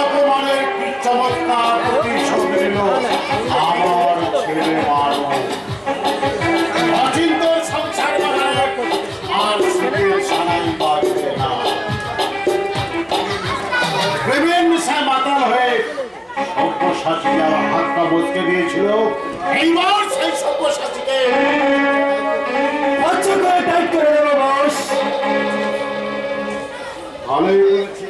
অপমানের কি চমৎকার প্রতিশোধ নিল আমার ছেলে মানো। অচিন্তর সংসার বানায় আর সুখের সারাই বাজবে না। প্রেমের নেশায় মাতাল হয়ে সব্যসাচী আমার হাতটা বসকে দিয়েছিল। এইবার সেই সব্যসাচীকে আচ্ছা করে টাইট করে দেবো বস। ভালোই বলেছে।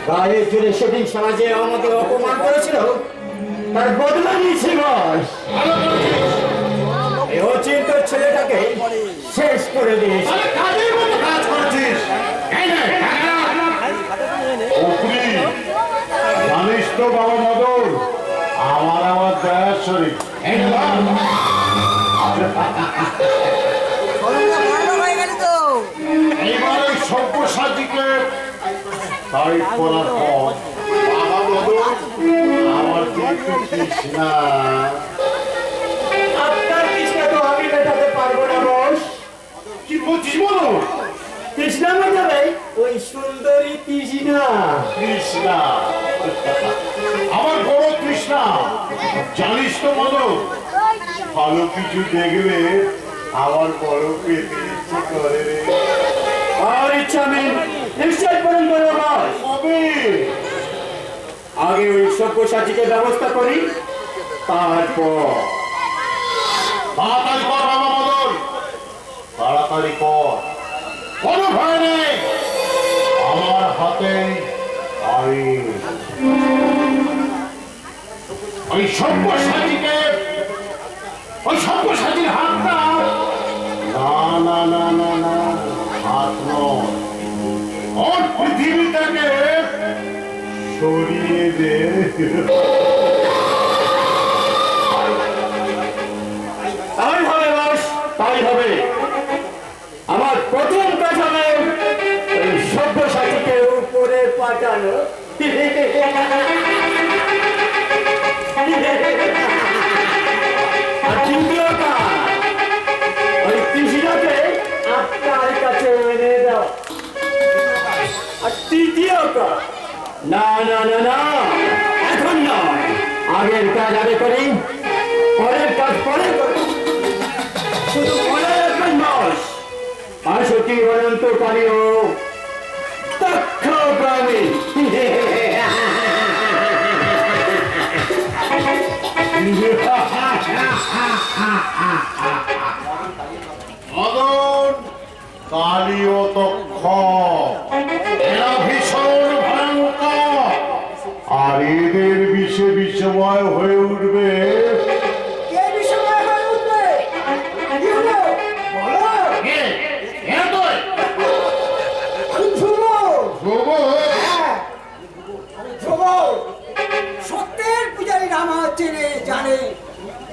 গায়ে জুড়ে সেদিন সমাজে আমাকে অপমান করেছিল, তার বদলা নিয়েছি বস। এই অচিন্ত ছেলেটাকে শেষ করে দিয়েছি। কাজ করছিস জানিস তো বাবা মদন, আমার দয়ার শরীর এইবার এই সব্যসাচীকে তাই করার পর বাবা মদন আমার কিন্তু কৃষ্ণা আপনার কৃষ্ণা তো আমি মেটাতে পারবো না বস। কি বলছিস বলো? কৃষ্ণা মেটাবে ওই সুন্দরী কৃষ্ণা। কৃষ্ণা আমার বড় কৃষ্ণা, জানিস তো মদন ভালো কিছু দেখলে আমার বড় পেতে ইচ্ছে করে রে। আর ইচ্ছা আমি নিশ্চয় পূরণ করবো বস। কবে? আগে ওই সব্যসাচীকে ব্যবস্থা করি, তারপর। তাড়াতাড়ি কর বাবা মদন, তাড়াতাড়ি কর, কোনো ভয় নেই, আমার হাতে আইন। ওই সব্যসাচীকে, ওই সব্যসাচীর হাতটা না না না না না হাত নয়, ওর পৃথিবী থেকে সরিয়ে দে। তাই হবে বস, তাই হবে। আমার প্রথম কাজ হবে ওই সব্যসাচীকে উপরে পাঠানো। আর দ্বিতীয় কাজ, ওই কৃষ্ণাকে আপনার কাছে এনে দাও। আর তৃতীয় কাজ, না না না না এখন নয়, আগের কাজ আগে করি, পরের কাজ পরে করি। শুধু মনে রাখবেন বস, আসতি অনন্ত কালীয় দক্ষ প্রাণী। মদন কালীয় দক্ষ, এরা ভীষণ ভয়ঙ্কর, আর এদের বিষে বিষময় হয়ে উঠবে। সত্যের পূজারী আমার চেনে জানে,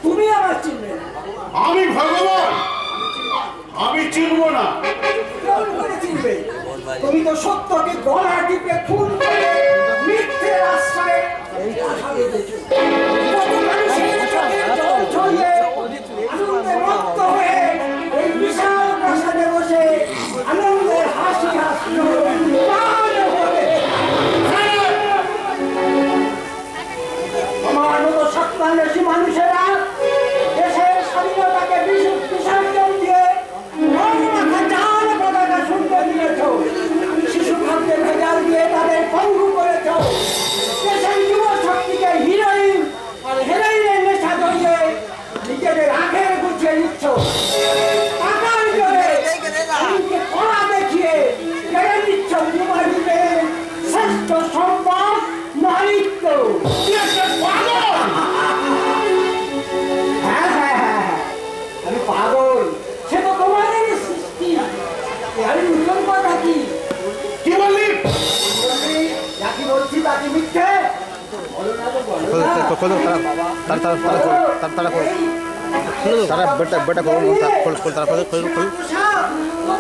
তুমি আমার চিনবে না। আমি ভগবান, আমি চিনব না। কেমন করে চিনবে? তুমি তো সত্যকে গলা টিপে খুন করে মিথ্যের আশ্রয়ে কথা বেঁধেছো। কত মানুষের চোখে জল ছড়িয়ে আনন্দে মত্ত হয়ে এই বিশাল প্রাসাদে বসে আনন্দের হাসি হাসলো। আমার মতো সত্যান্বেষী মানুষেরা দেশের স্বাধীনতাকে বিসর্জন দিয়ে জাল পতাকা শুনতে দিয়েছ, শিশু খাদ্যে ভেজাল দিয়ে তাদের পঙ্গু করেছ, দেশের যুব শক্তিকে হিরোইন আর হেরোইনের নেশা ধরিয়ে নিজেদের আখের গুছিয়ে নিচ্ছ। টাকার জোরে আইনকে কড়া দেখিয়ে কেড়ে নিচ্ছ যুবলীগের শ্রেষ্ঠ সম্পদ নারীত্ব। আমি পাগল, সে তো তোমাদের সৃষ্টি। আমি নতুন কথা কি কি বললি? যাকে বলছি তাকে মিথ্যে বলো না তো বলো না। তারা বেটা বেটা করো খোল খোল তারা খোল খোল খোল।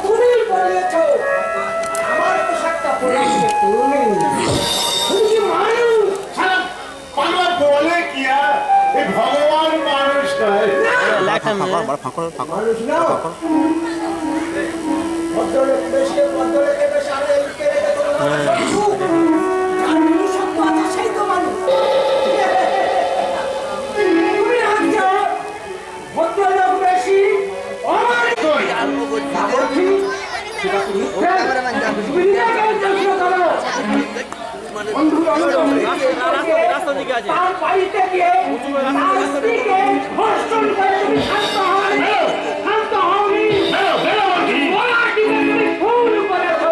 তুমি বলেছ আমার পোশাকটা অপরাধী তুমি। তুমি কি মানুষ? সারা পাগলা বলে কি আর এই ভগবান মানুষ নয় মানুষ না। ভদ্রলোক বেশে, ভদ্রলোকের বেশে, আরে এই কেড়ে দে তোমার শত্রু। যার মনুষ্যত্ব আছে সেই তো মানুষ। তুমি রাখছো ভদ্রলোক বেশি, অমানুষ। তা বলছি, সেটা তো মিথ্যে। তুমি নিজেকে উদ্দেশ্য করো। বন্ধু-বান্ধব তার বাড়িতে গিয়ে তার স্ত্রীকে ধর্ষণ করে তুমি শান্ত হওনি। শান্ত হওনি। গলা টিপে তুমি খুন করেছো।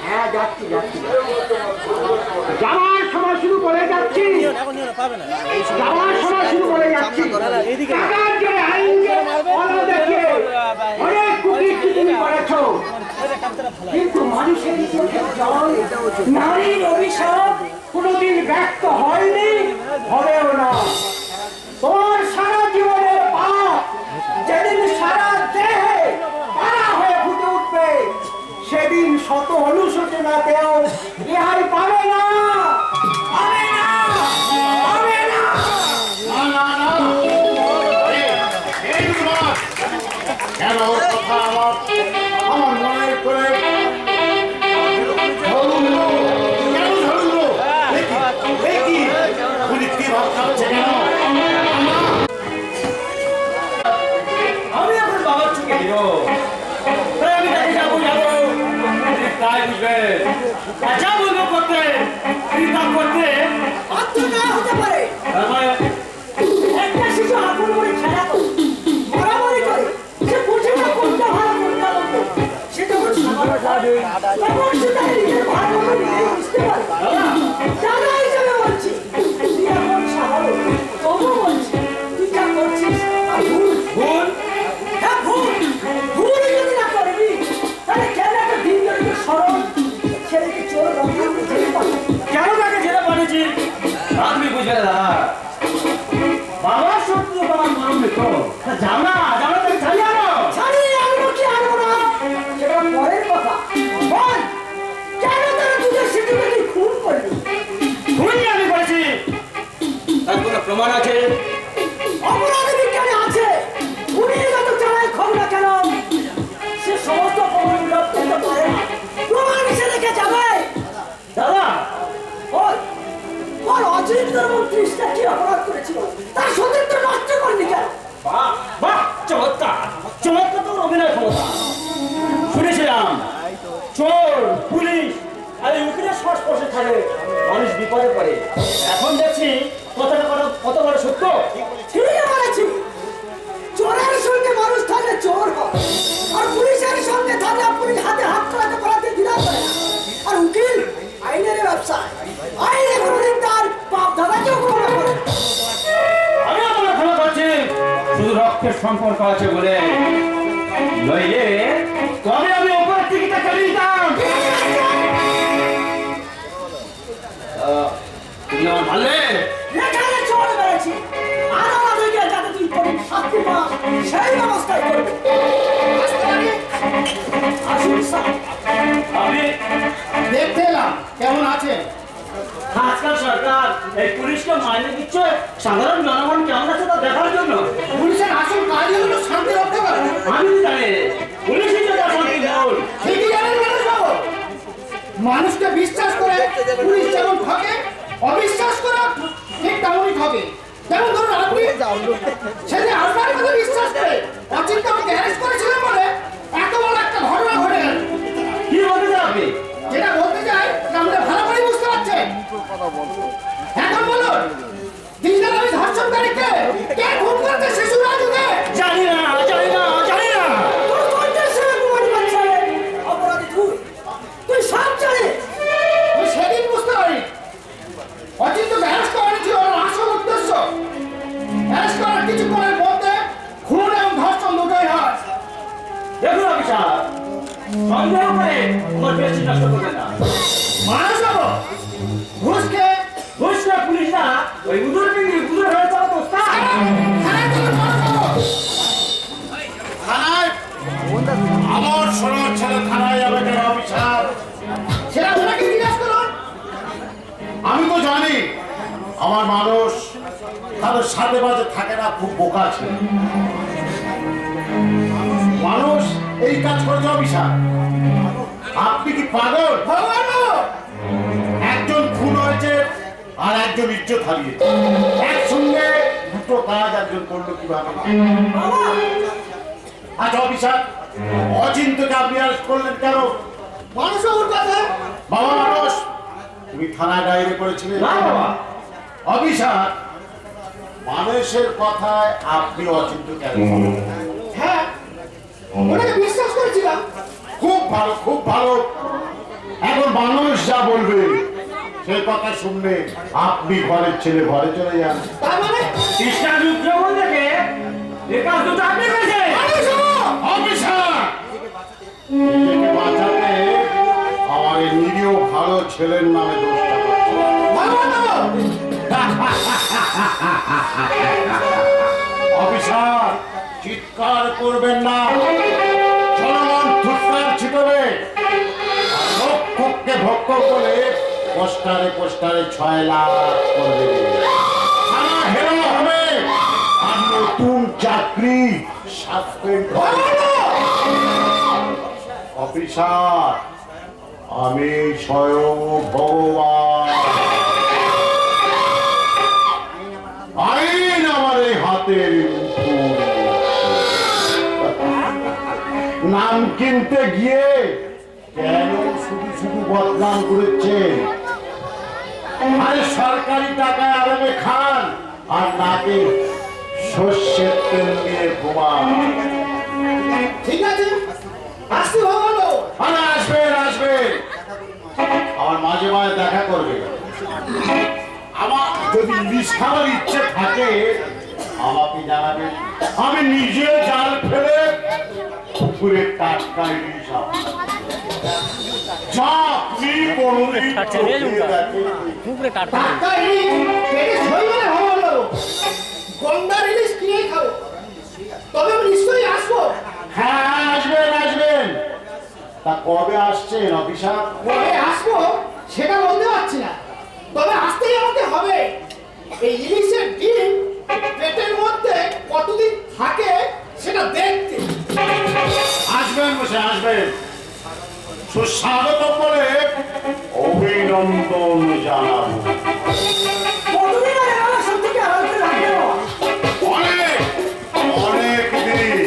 হ্যাঁ, যাচ্ছি। যাওয়ার সময় শুরু করে যাচ্ছি। টাকার জন্য আইনকে ফলো দেখিয়ে অনেক কুকীর্তি তুমি করেছো। কিন্তু মানুষের চোখের জল, নারীর অভিশাপ কোনোদিন ব্যক্ত হয়নি, হবেও না। তোমার সারা জীবনের পাপ যেদিন সারা দেহে পাড়া হয়ে ফুটে উঠবে, সেদিন শত অনুশোচনাতেও রেহাই পাবে না। কেন ওর কথা আমার মনে করে উনি কি ভাবছে কেন? আমি এখন বাবার চোখে হিরো, তাই আমি তাকে যাবো তাই বুঝবে। যা বলবো করতে, তিনি তা করতে বাধ্য না হতে পারে। তারপরে একটা শিশু আপন করে খেলা করে, মারামারি করে, সে বোঝে না কোনটা ভালো কোনটা মন্দ। সে যখন সামনে যাবে, তখন সে তার নিজের ভালো মন্দ নিজেই বুঝতে পারে। দাদা হিসেবে বলছি, তুই এখন স্বাভাবিক, তবুও বলছি, তুই যা করছিস তা ভুল। ভুল হ্যাঁ, ভুল যদি না করবি, তাহলে কেন একটা দিন ধরে সরল ছেলেকে চোর রক্ষা করতে পারবি? কেন তাকে ছেড়ে পাঠিয়েছি আপনি বুঝবে দাদা। বাবার শত্রু বাবার মরণ দেখো, জানা তাকে ছাড়িয়ে আনো। ছাড়িয়ে আনবো কি আনবো না, সেটা পরের কথা। বল, কেন তারা দুধের শিশুকে তুই খুন করলি? খুনি আমি করেছি, তার কোনো প্রমাণ আছে? অপরাধ বিজ্ঞানে আছে। খুনির যত চালায় হোক না কেন, সে সমস্ত প্রমাণ লোপ করতে পারে না। প্রমাণ সে রেখে যাবে। দাদা বল, অচিন্তর মন্ত্রীটা কি অপরাধ করেছিল? তার সতীত্ব নষ্ট করলি কেন? বাহ, চমৎকার চমৎকার তোর অভিনয় ক্ষমতা। শুনেছিলাম চোর পুলিশ আর এই উকিলের সংস্পর্শে থাকলে মানুষ বিপদে পড়ে। এখন দেখছি কথাটা কত বড় সত্য। ঠিকই বলেছি। চোরের সঙ্গে মানুষ থাকলে চোর হয়, আর পুলিশের সঙ্গে থাকলে পুলিশ হাতে হাত করাতে করাতে দ্বিধা করে না। আর উকিল আইনের ব্যবসায়, আইনে কোনোদিন তার বাপ দাদাকেও ক্ষমা করে না। আমি আপনার ক্ষমা করছি, শুধু রক্তের সম্পর্ক আছে বলে, নইলে তবে আমি ওপর টিকিটটা কেটে দিতাম। তুমি আমার ভালো এখানে চোর বেড়েছি, আর আমাদেরকে যাতে তুই কঠিন শাস্তি পাস সেই ব্যবস্থাই করবো। আসুন স্যার। আমি দেখতে এলাম কেমন আছেন? আজকাল সরকার এই পুলিশকে মাইনে দিচ্ছে সাধারণ জনগণ কেমন আছে তা দেখার জন্য। পুলিশের আসল কাজই হলো শান্তি রক্ষা করা। আমি তো জানি পুলিশই তো শান্তি মূল। ঠিকই জানেন মানুষবাবু। মানুষকে বিশ্বাস করে পুলিশ যেমন ঠকে, অবিশ্বাস করে ঠিক তেমনই ঠকে। যেমন ধরুন আপনি সেদিন আপনার কথা বিশ্বাস করে অচিন্তা আমাকে অ্যারেস্ট করেছিলেন বলে এত বড় একটা ঘটনা ঘটে গেল। কি বলতে চান আপনি? যেটা বলতে চাই আমরা ভালো করে বুঝতে পারছেন। এখন বলুন, দিনটা আমি ধর্ষণকারীকে কে খুন করতে শিশু রাজুকে? জানি না। তোর কণ্ঠের সঙ্গে প্রমাণ পাচ্ছে অপরাধী তুই সব জানিস। আমি সেদিন বুঝতে পারি অচিন্ত অ্যারেস্ট করানো ছিল ওর আসল উদ্দেশ্য। অ্যারেস্ট করার কিছুক্ষণের মধ্যে খুন এবং ধর্ষণ দুটোই হয়। দেখুন অফিসার, সন্দেহ করে আমার বেশি নষ্ট করবেন না। মানুষবাবু ঘুষকে ঘুষরা পুলিশ না, ওই উদুর পিঙ্গি উদুর হয়ে যাওয়া তো থানায় চলুন মানুষবাবু। থানায় আমার সোনার ছেলে থানায় যাবে কেন অফিসার? জানি আমার মানুষ কারোর সাথে বাজে থাকে না, খুব বোকা ছিল মানুষ, এই কাজ করেছে অভিশাপ। আপনি কি পাগল? ভগবান গো! একজন খুন হয়েছে আর একজন ইজ্জত হারিয়েছে, একসঙ্গে দুটো কাজ একজন করলো কিভাবে? আচ্ছা অভিশাপ, অচিন্তকে আপনি অ্যারেস্ট করলেন কেন? মানুষ ওর কথা বাবা মানুষ, তুমি থানায় ডায়েরি করেছিলে? না বাবা। অভিশাপ, মানুষের কথায় আপনি অচিন্তকে অ্যারেস্ট করলেন। হ্যাঁ, ওনাকে বিশ্বাস করেছিলাম। খুব ভালো, খুব ভালো। এখন মানুষ যা বলবে সেই কথা শুনলে আপনি ঘরের ছেলে ঘরে চলে যান। তার মানে কৃষ্ণা বিক্রমণ দেখে এ কাজ দুটো আপনি করেছেন। মানুষ ও! অফিসার, নিজেকে বাঁচাতে আমার এই নিরীহ ভালো ছেলের নামে দোষটা করছে। ভগবান গো! অফিসার, চিৎকার করবেন না, জনগণ থুতকার ছিটবে। লক্ষ্যকে ভক্ষ করে পোস্টারে পোস্টারে 6 লাখ করে দেবে। থানা হেরা হবে আর নতুন চাকরি সাসপেন্ড হবে। অফিসার, আমি স্বয়ং ভগবান, আইন আমার এই হাতের মুঠোয়। নাম কিনতে গিয়ে কেন শুধু শুধু বদনাম করেছেন? আরে সরকারি টাকায় আরামে খান আর নাকে সর্ষের তেল দিয়ে ঘুমান। ঠিক আছে, আসছি ভগবান গো! আরে আসবেন আসবেন, আমার মাঝে মাঝে দেখা করবে। আমার যদি ইলিশ খাওয়ার ইচ্ছে থাকে আমাকে জানাবেন, আমি নিজে জাল ফেলে পুকুরে টাটকা ইলিশ টাটকা ইলিশ পেটে ছই মানে ভগবান গো! গন্ডার ইলিশ কিনেই খাবো। তবে আমি নিশ্চয়ই আসবো। হ্যাঁ আসবেন আসবেন। তা কবে আসছেন অফিসার? কবে আসবো সেটা বলতে পারছি না, তবে আসতেই আমাকে হবে। এই ইলিশের ডিম পেটের মধ্যে কতদিন থাকে সেটা দেখতে। আসবেন বসে আসবেন, সুস্বাগত বলে অভিনন্দন জানাবো। কতদিন আগে আমার সত্যকে আড়াল করে রাখবে বাবা? অনেক অনেক দিন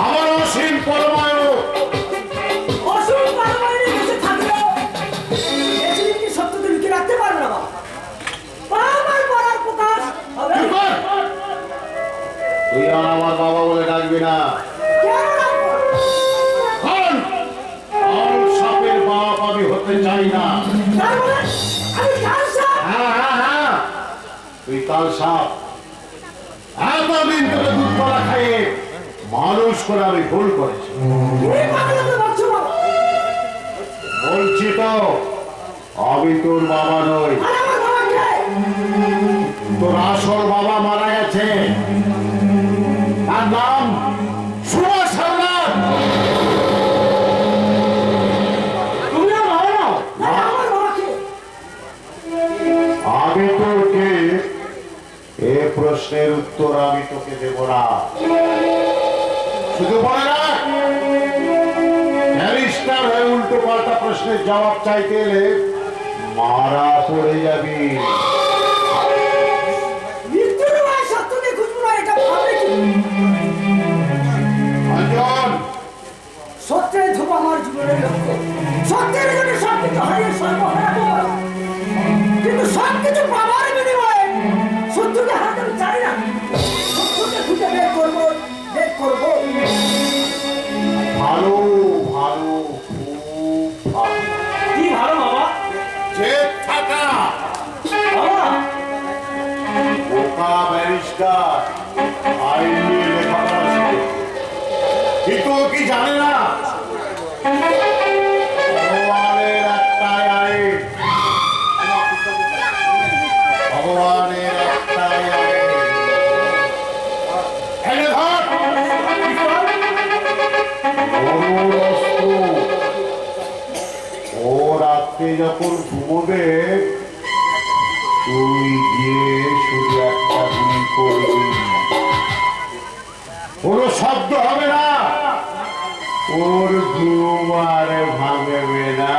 আমার অসীম পরমায়ু। অসুখ পারমাণবিক বেঁচে থাকলেও বেশিদিন কি সত্যকে লুকিয়ে রাখতে পারবে না বাবা। বারবার পড়ার প্রকাশ হবে। তুই আর আমার বাবা বলে ডাকবি না, কেন রাখবো? কারণ আল সাপের বাপ আমি হতে চাই না। তার মানে আমি কাল সাপ? হ্যাঁ হ্যাঁ হ্যাঁ, তুই কাল সাপ। এতদিন তোকে দুধ কলা খাইয়ে মানুষ করে আমি ভুল করেছি। তুমি পাগলামি করছো বাবা। বলছি তো আমি তোর বাবা নই, আর আমার বাবা কে? তোর আসল বাবা মারা গেছে, তার নাম সুভাষ হালদার। তুমি না ভালো নাও। না, আমার বাবা কে? আমি তোকে এ প্রশ্নের উত্তর আমি তোকে দেব না, শুধু বলে রাখ, ব্যারিস্টার হয়ে উল্টো পাল্টা প্রশ্নের জবাব চাইতে এলে মারা পড়ে যাবি। মৃত্যুর ভয়ে সত্যকে খুঁজবো না, এটা ভাবলে কি? অঞ্জন, সত্যের ধূপ আমার জীবনের লক্ষ্য। সত্যের জন্য সবকিছু হারিয়ে সর্বহারা করবো। কিন্তু সবকিছু পাওয়ার বিনিময়ে সত্যকে হারাতে আমি চাই না। সত্যকে খুঁজে বের করবো, বের করবো। ভালো ভালো, খুব ভালো। কি ভালো বাবা? জেদ থাকা, বাবা বোকা ব্যারিস্টার, আইন নিয়ে লেখাপড়া শিখে, কিন্তু ও কি জানে না ভগবানের একটাই আইন, ভগবানের একটাই আইন। এনে ধর গরুর অস্ত্র। ও রাত্রে যখন ঘুমোবে তুই গিয়ে শুধু একটা গুলি করবি, কোনো শব্দ হবে না, ওর ঘুম আর ভাঙবে না।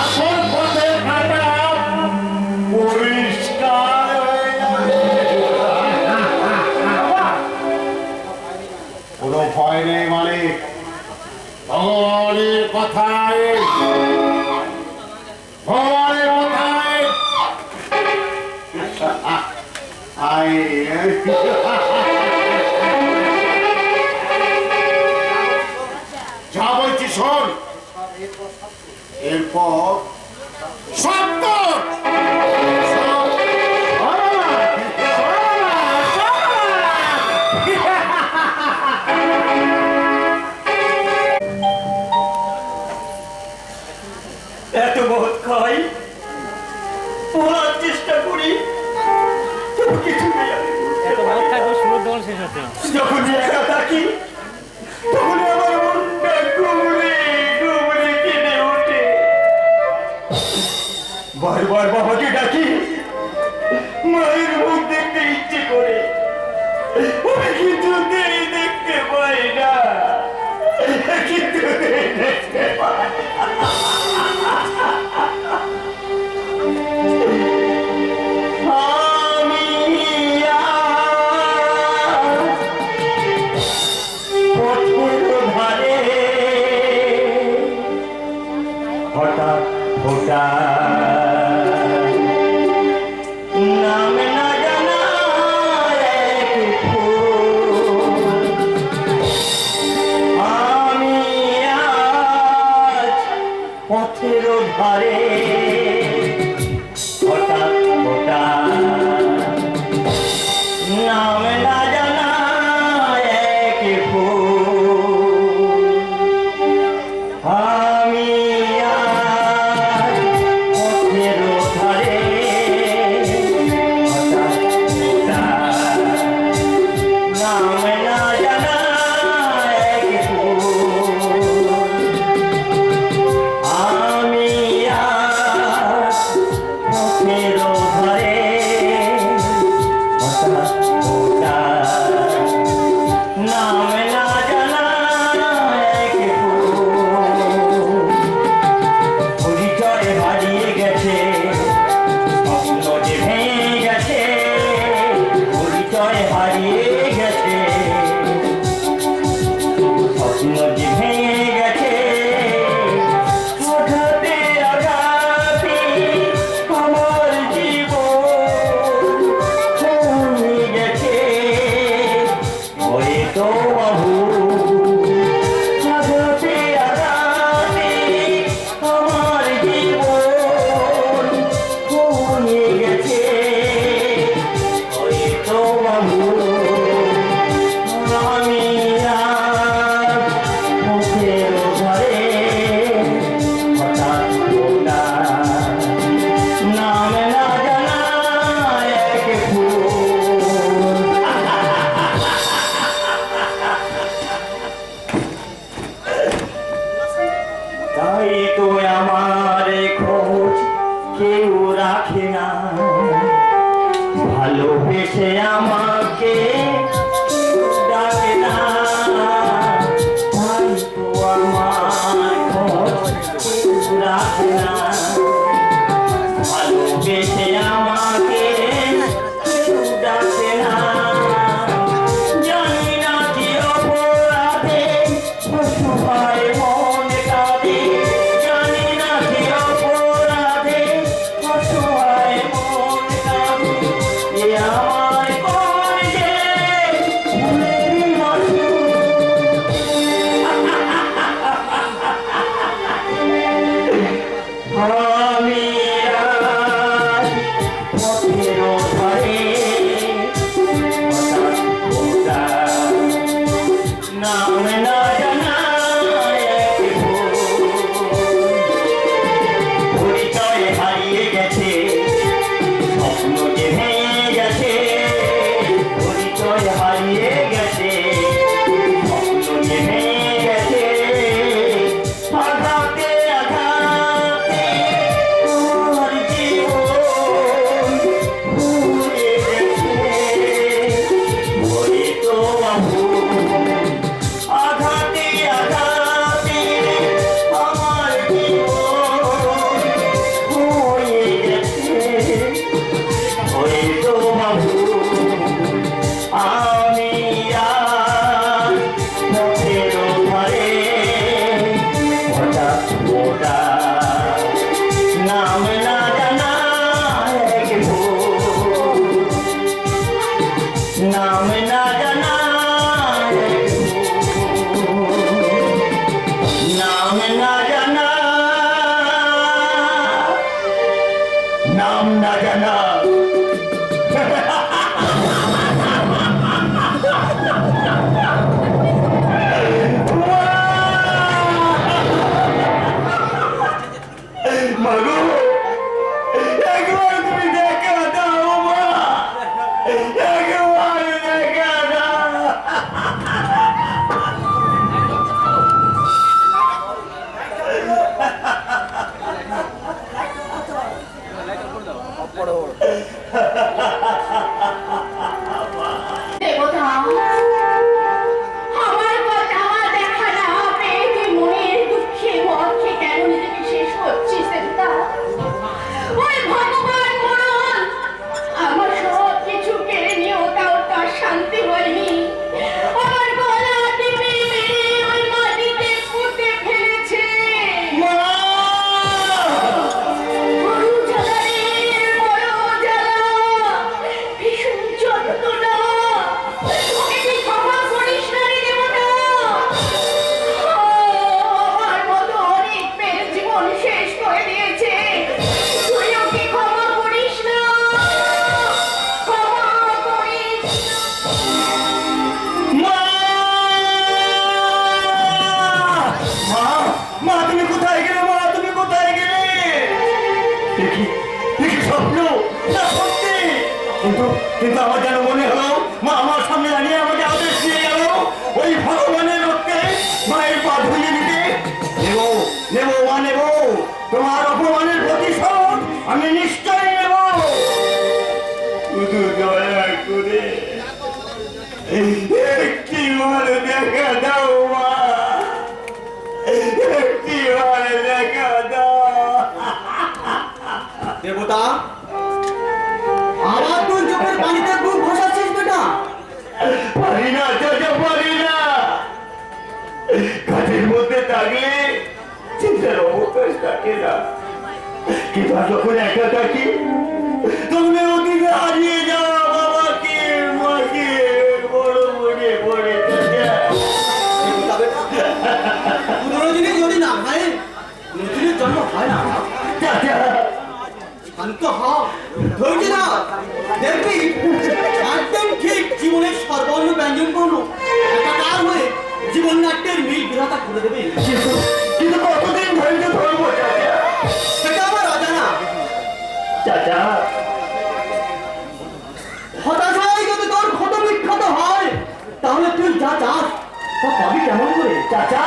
আসল পথের কাঁটা পরিষ্কার হয়ে যাবে। কোনো ভয় নেই মালিক, ভগবানের কথায়, ভগবানের কথায় যা বলছি শোন, এরপর সত্য এত বহুত খাই, বলার চেষ্টা করি, তবু কিছুতেই আমি বলতে পারি না। যখন একা থাকি তখন আমার মনটা গুমড়ে গুমড়ে কেঁদে ওঠে। বারবার বাবাকে ডাকি, মায়ের মুখ দেখতে ইচ্ছে করে, আমি কিছুতেই দেখতে পাই না, কিছুতেই দেখতে পাই না। হঠাৎ হঠাৎ নাম না জানা এক ফুল, আমি আজ পথের ধারে, হঠাৎ হঠাৎ নাম না জানা এক ফুল, আমি আজ পথের ধারে, হঠাৎ হঠাৎ নাম না জানা এক ফুল, আমি আজ পথের ধারে, হঠাৎ হঠাৎ নাম না জানা এক ফুল, পরিচয় হারিয়ে গেছে, স্বপ্ন যে ভেঙে গেছে, পরিচয় হারিয়ে গেছে, স্বপ্ন যে ভেঙে গেছে, আঘাতে আঘাতে আমার জীবন ভেঙে গেছে, হয়তো বাহু আঘাতে আঘাতে আমার জীবন ভেঙে গেছে, হয়তো বাহু আমি আজ পথের ধারে, হঠাৎ হঠাৎ নাম না জানা এক ফুল। তাই তো আমার খোঁজ কেউ রাখে না, ভালোবেসে আমাকে ডাকে না, তাই তো আমার খোঁজ কেউ রাখে না, ভালোবেসে আমাকে কেউ ডাকে না, জানি না কি অপরাধে অসহায় মন কাঁদে, জানি না কি অপরাধে অসহায় মন কাঁদে, এ আমার কোন যে ফুলেরই মাসুর, আমি আজ পথের ধারে, হঠাৎ হঠাৎ নাম না জানা এক না জানা, নাম না জানা, মাগো একবার তুমি দেখা দাও মা, একবার দেখা দাও। দেবতা, আমার কথা দেখা না পেয়ে তুই মনের দুঃখে মর্ষে কেন নিজেকে শেষ করছিস দেবতা? ওই ভগবান মরণ আমার সব কিছু কেড়ে নিয়েও তাও তার শান্তি হয়নি। আমার গলা টিপে মেরে ওই মাটিতে পুঁতে ফেলেছে। বড় জ্বালা রে, বড় জ্বালা, ভীষণ যন্ত্রণা। ওকে তুই ক্ষমা করিস না রে দেবতা। আমার মতো অনেক মেয়ের জীবন শেষ করে দিয়েছে, তুই ওকে ক্ষমা করিস না, ক্ষমা করিস না। মা, মা তুমি কোথায় গেলে? মা তুমি কোথায় গেলে? দেখি দেখি স্বপ্ন না সত্যি, কিন্তু কিন্তু আমার যেন মনে হলো মা আমার সামনে দাঁড়িয়ে আমাকে আদেশ দিয়ে গেল ওই ভগবানের রক্তে মায়ের পা ধুয়ে নিতে। নেব নেব মা, নেব তোমার অপমানের প্রতিশোধ আমি নিশ্চয়ই নেব। শুধু দয়া করে একটি বার দেখা দাও মা, একটি বার দেখা দাও। দেবতা, আবার তোর চোখের পানিতে বুক ভাসাচ্ছিস বেটা? পারি না চাচা, পারি না। কাজের মধ্যে থাকলে চিন্তার অবকাশ থাকে না, কিন্তু আর যখন একা থাকি তখন ওদিকে হারিয়ে যাওয়া বাবাকে মাকে বড় মনে পড়ে চাচা। দেবতা বেটা, পুরনো জিনিস যদি না হয় নতুনের জন্ম হয় না। চাচা শান্ত হ, ধৈর্য ধর, দেখবি একদম ঠিক জীবনের সর্বর্ণ ব্যঞ্জন করলো একাকার হয়ে জীবন নাট্যের মিল বিধাতা করে দেবে। কিন্তু কতদিন ধৈর্য ধরবো চাচা? সেটা আমার অজানা। চাচা হতাশায় যদি তোর ক্ষত বিক্ষত হয় তাহলে তুই যা চাস তা পাবি কেমন করে? চাচা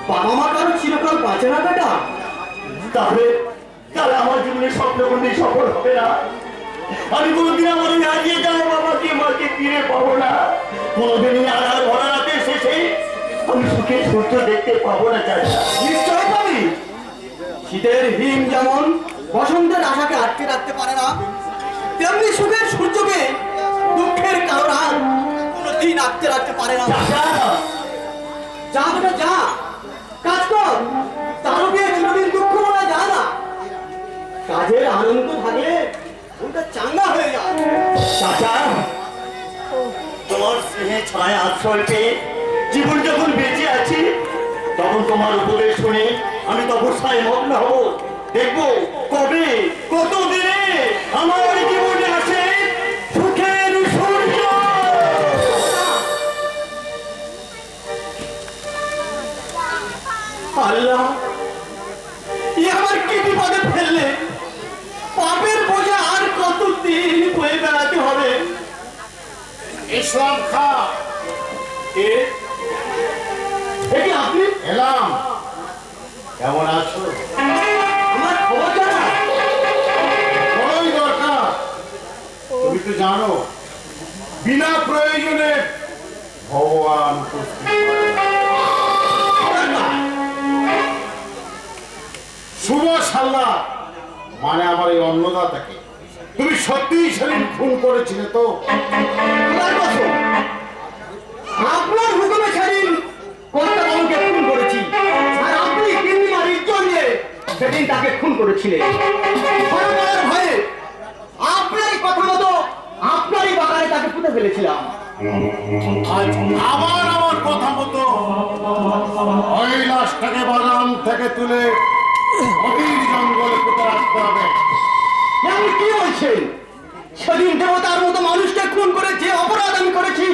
বাবা মা কারো চিরকাল বাঁচে না বেটা। তাহলে তাহলে আমার জীবনের স্বপ্ন কোনদিন সফল হবে না। আমি কোনোদিন আমার ওই হারিয়ে যাওয়া বাবাকে মাকে ফিরে পাবো না। কোনোদিনই আধার ভরা রাতের শেষে আমি সুখে সূর্য দেখতে পাবো না চাচা। নিশ্চয় পাবি। শীতের হিম যেমন বসন্তের আশাকে আটকে রাখতে পারে না, তেমনি সুখের সূর্যকে দুঃখের কারো রাত কোনোদিন আটকে রাখতে পারে না। চাচা যা বেটা যা, কাজ কর, তারও বিয়ে চিরদিন দুঃখ বলা যায় না। কাজের আনন্দ থাকলে ওটা চাঙ্গা হয়ে যায়। চাচা তোমার স্নেহে ছায় আশ্রয় পেয়ে জীবন যখন বেঁচে আছি তখন তোমার উপদেশ শুনে আমি তপস্যায় মগ্ন হব। দেখবো কবে কত দিনে আমার জীবনে আসে সুখের সূর্য। আল্লাহ, ই আমার কি বিপদে ফেললে? পাপের বোঝা আর কতদিন বয়ে বেড়াতে হবে? ইসলাম খা এ কি আপনি? এলাম। কেমন আছো? আমার খবর জানা? বড়ই দরকার। তুমি তো জানো বিনা প্রয়োজনে ভগবান উপস্থিত হয়। শুভ সাল্লাহ মানে আমার এই অন্নদাতাকে তুমি সত্যিই সেদিন খুন করেছিলে তো? আমার কসম, আপনার হুকুমে সেদিন কর্তাবাবুকে খুন করেছি, আর আপনি কিন্নিমার ইজ্জত নিয়ে সেদিন তাকে খুন করেছিলেন। ভয়ে আপনারই কথা মতো আপনারই বাগানে তাকে পুঁতে ফেলেছিলাম। আজ আবার আমার কথা মতো ওই লাশটাকে বাগান থেকে তুলে গভীর জঙ্গলে পুঁতে রাখতে হবে। আমি কি বলছেন? সেদিন দেবতার মতো মানুষকে খুন করে যে অপরাধ আমি করেছি,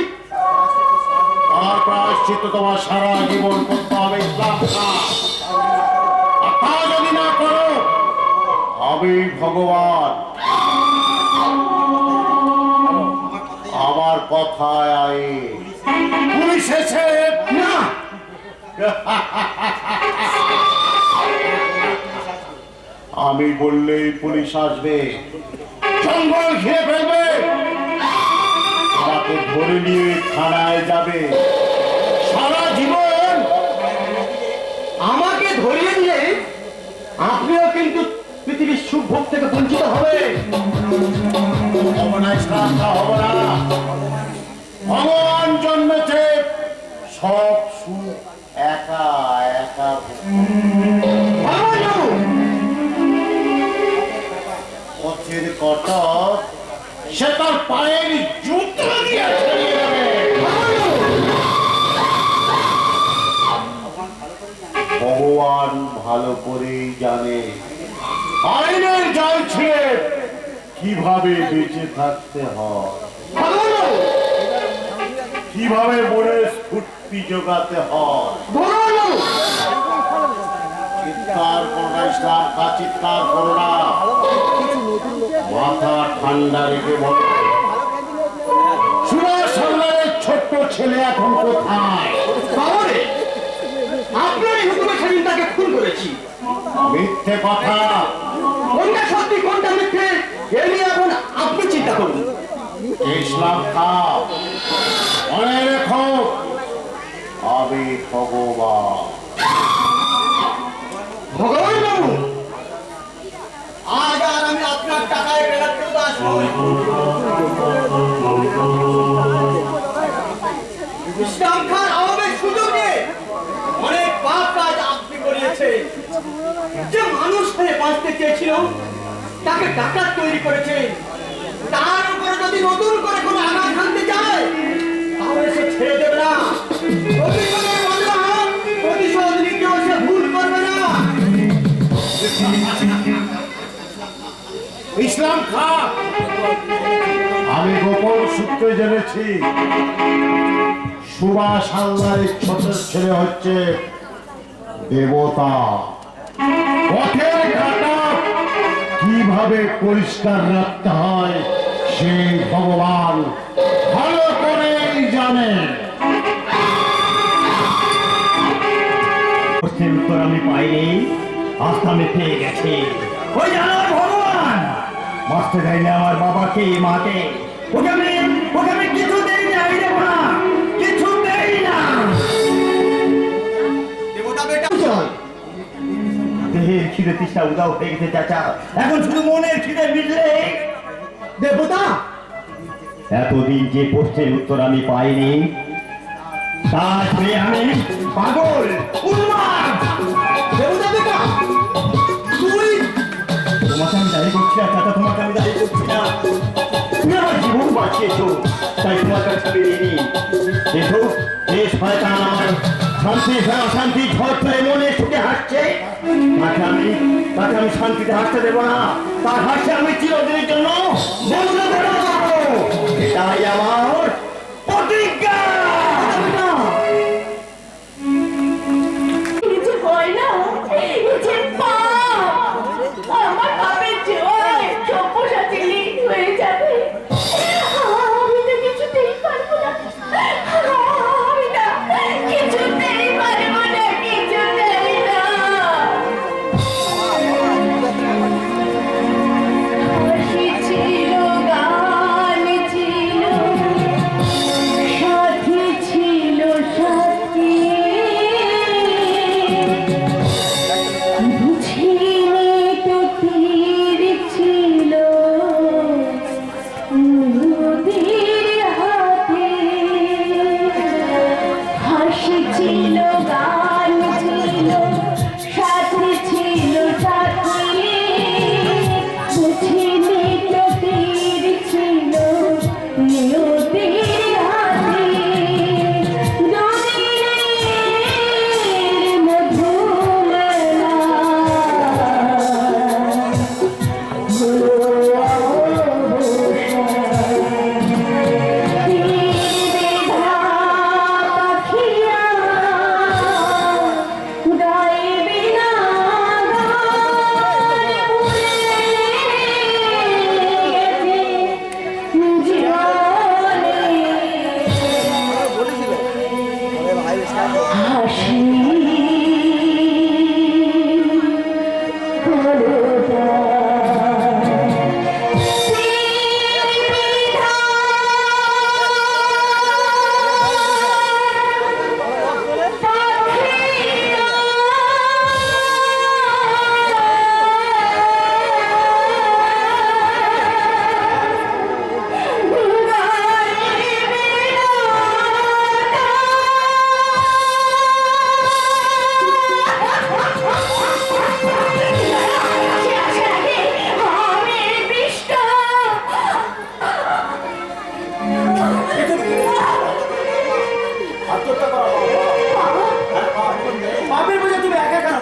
তার প্রায়শ্চিত্ত তোমার সারা জীবন করতে হবে ইসলাম খাঁ। আর তা যদি না করো, আমি ভগবান আমার কথায় আয় পুলিশ এসে না, আমি বললেই পুলিশ আসবে, জঙ্গল ঘিরে ফেলবে, আমাকে ধরে নিয়ে থানায় যাবে। সারা জীবন আমাকে ধরিয়ে দিয়ে আপনিও কিন্তু পৃথিবীর সুখ ভোগ থেকে বঞ্চিত হবে। হবো না ইসলাম খাঁ, হবো না। ভগবান জন্মেছে সব সুখ একা একা পথের কটক সে তার পায়ের জুতো দিয়ে ছাড়িয়ে যাবে। ভগবান ভালো করেই জানে আইনের জাল ছিঁড়ে কিভাবে বেঁচে থাকতে হয়, কিভাবে মনে স্ফূর্তি জোগাতে হয়। চিৎকার করো না ইসলাম খাঁ, চিৎকার করো না। মাথা ঠান্ডা রেখে বলো, সুভাষ হালদারের ছোট্ট ছেলে এখন কোথায়? আপনারই হুকুমে সেদিন তাকে খুন করেছি। মিথ্যে কথা। কোনটা সত্যি কোনটা মিথ্যে এ নিয়ে এখন আপনি চিন্তা করুন। ইসলাম খাঁ, মনে রেখো আমি ভগবান। ভগবান বাবু, আজ আর আমি আপনার টাকায় বেড়াতে আসবো। ইসলাম খান আওয়ামের সুযোগ নিয়ে অনেক পাপ কাজ আপনি করিয়েছেন। যে মানুষ হয়ে বাঁচতে চেয়েছিল তাকে ডাকাত তৈরি করেছে। তার উপরে যদি নতুন করে কোনো আঘাত হানতে চায় তাহলে সে ছেড়ে দেবে না। প্রতিশোধের বদলা প্রতিশোধ নিতেও সে ভুল করবে না। ইসলাম খাঁ, আমি গোপন সূত্রে জেনেছি সুভাষ হালদারের ছোট ছেলে হচ্ছে দেবতা। পথের কাঁটা কিভাবে পরিষ্কার রাখতে হয় সেই ভগবান ভালো করেই জানে। প্রশ্নের উত্তর আমি পাইনি, আস্থা আমি পেয়ে গেছি। ওই জানো ভগবান মারতে দেয়নি আমার বাবাকে মাকে। ওকে আমি কিছু দেই না, এই দেবো না, কিছু দেই না। দেবতা বেটা চল, দেহের খিদে তৃষ্ণা উদাও হয়ে গেছে চাচা, এখন শুধু মনের খিদে মিটলে। দেবতা, এতদিন যে প্রশ্নের উত্তর আমি পাইনি তার পেয়ে আমি পাগল উন্মাদ। দেবতা বেটা তুই, তোমাকে আমি দাঁড়িয়ে করছি না চাচা, তোমাকে আমি দাঁড়িয়ে করছি না। তুমি আমার জীবন বাঁচিয়েছো, তাই তোমার কাছে বেরিয়ে নি। দেখো এই শয়তান আমার শান্তি অশান্তি ঝড় ফেলে মনে ছুটে হাঁটছে, তাকে আমি শান্তিতে হাঁটতে দেবো না। তার হাসে আমি চিরদিনের জন্য বন্ধ করে দেবো, এটাই আমার প্রতিজ্ঞা। কিছু হয় না, যে পাপ, আমার পাপের জয় সব্যসাচী লীন হয়ে যাবে। আমি তো কিছুতেই পারবো না, আমি না কিছুতেই পারবো না, কিছুতেই না। হাসি ছিল, গান ছিল, সাথী ছিল সাথী, বুঝিনি তো তীর ছিল নদীর হাতে। হাসি ছিল, গান ছিল, সাথী ছিল সাথী, বুঝিনি তো তীর ছিল নদীর হাতে।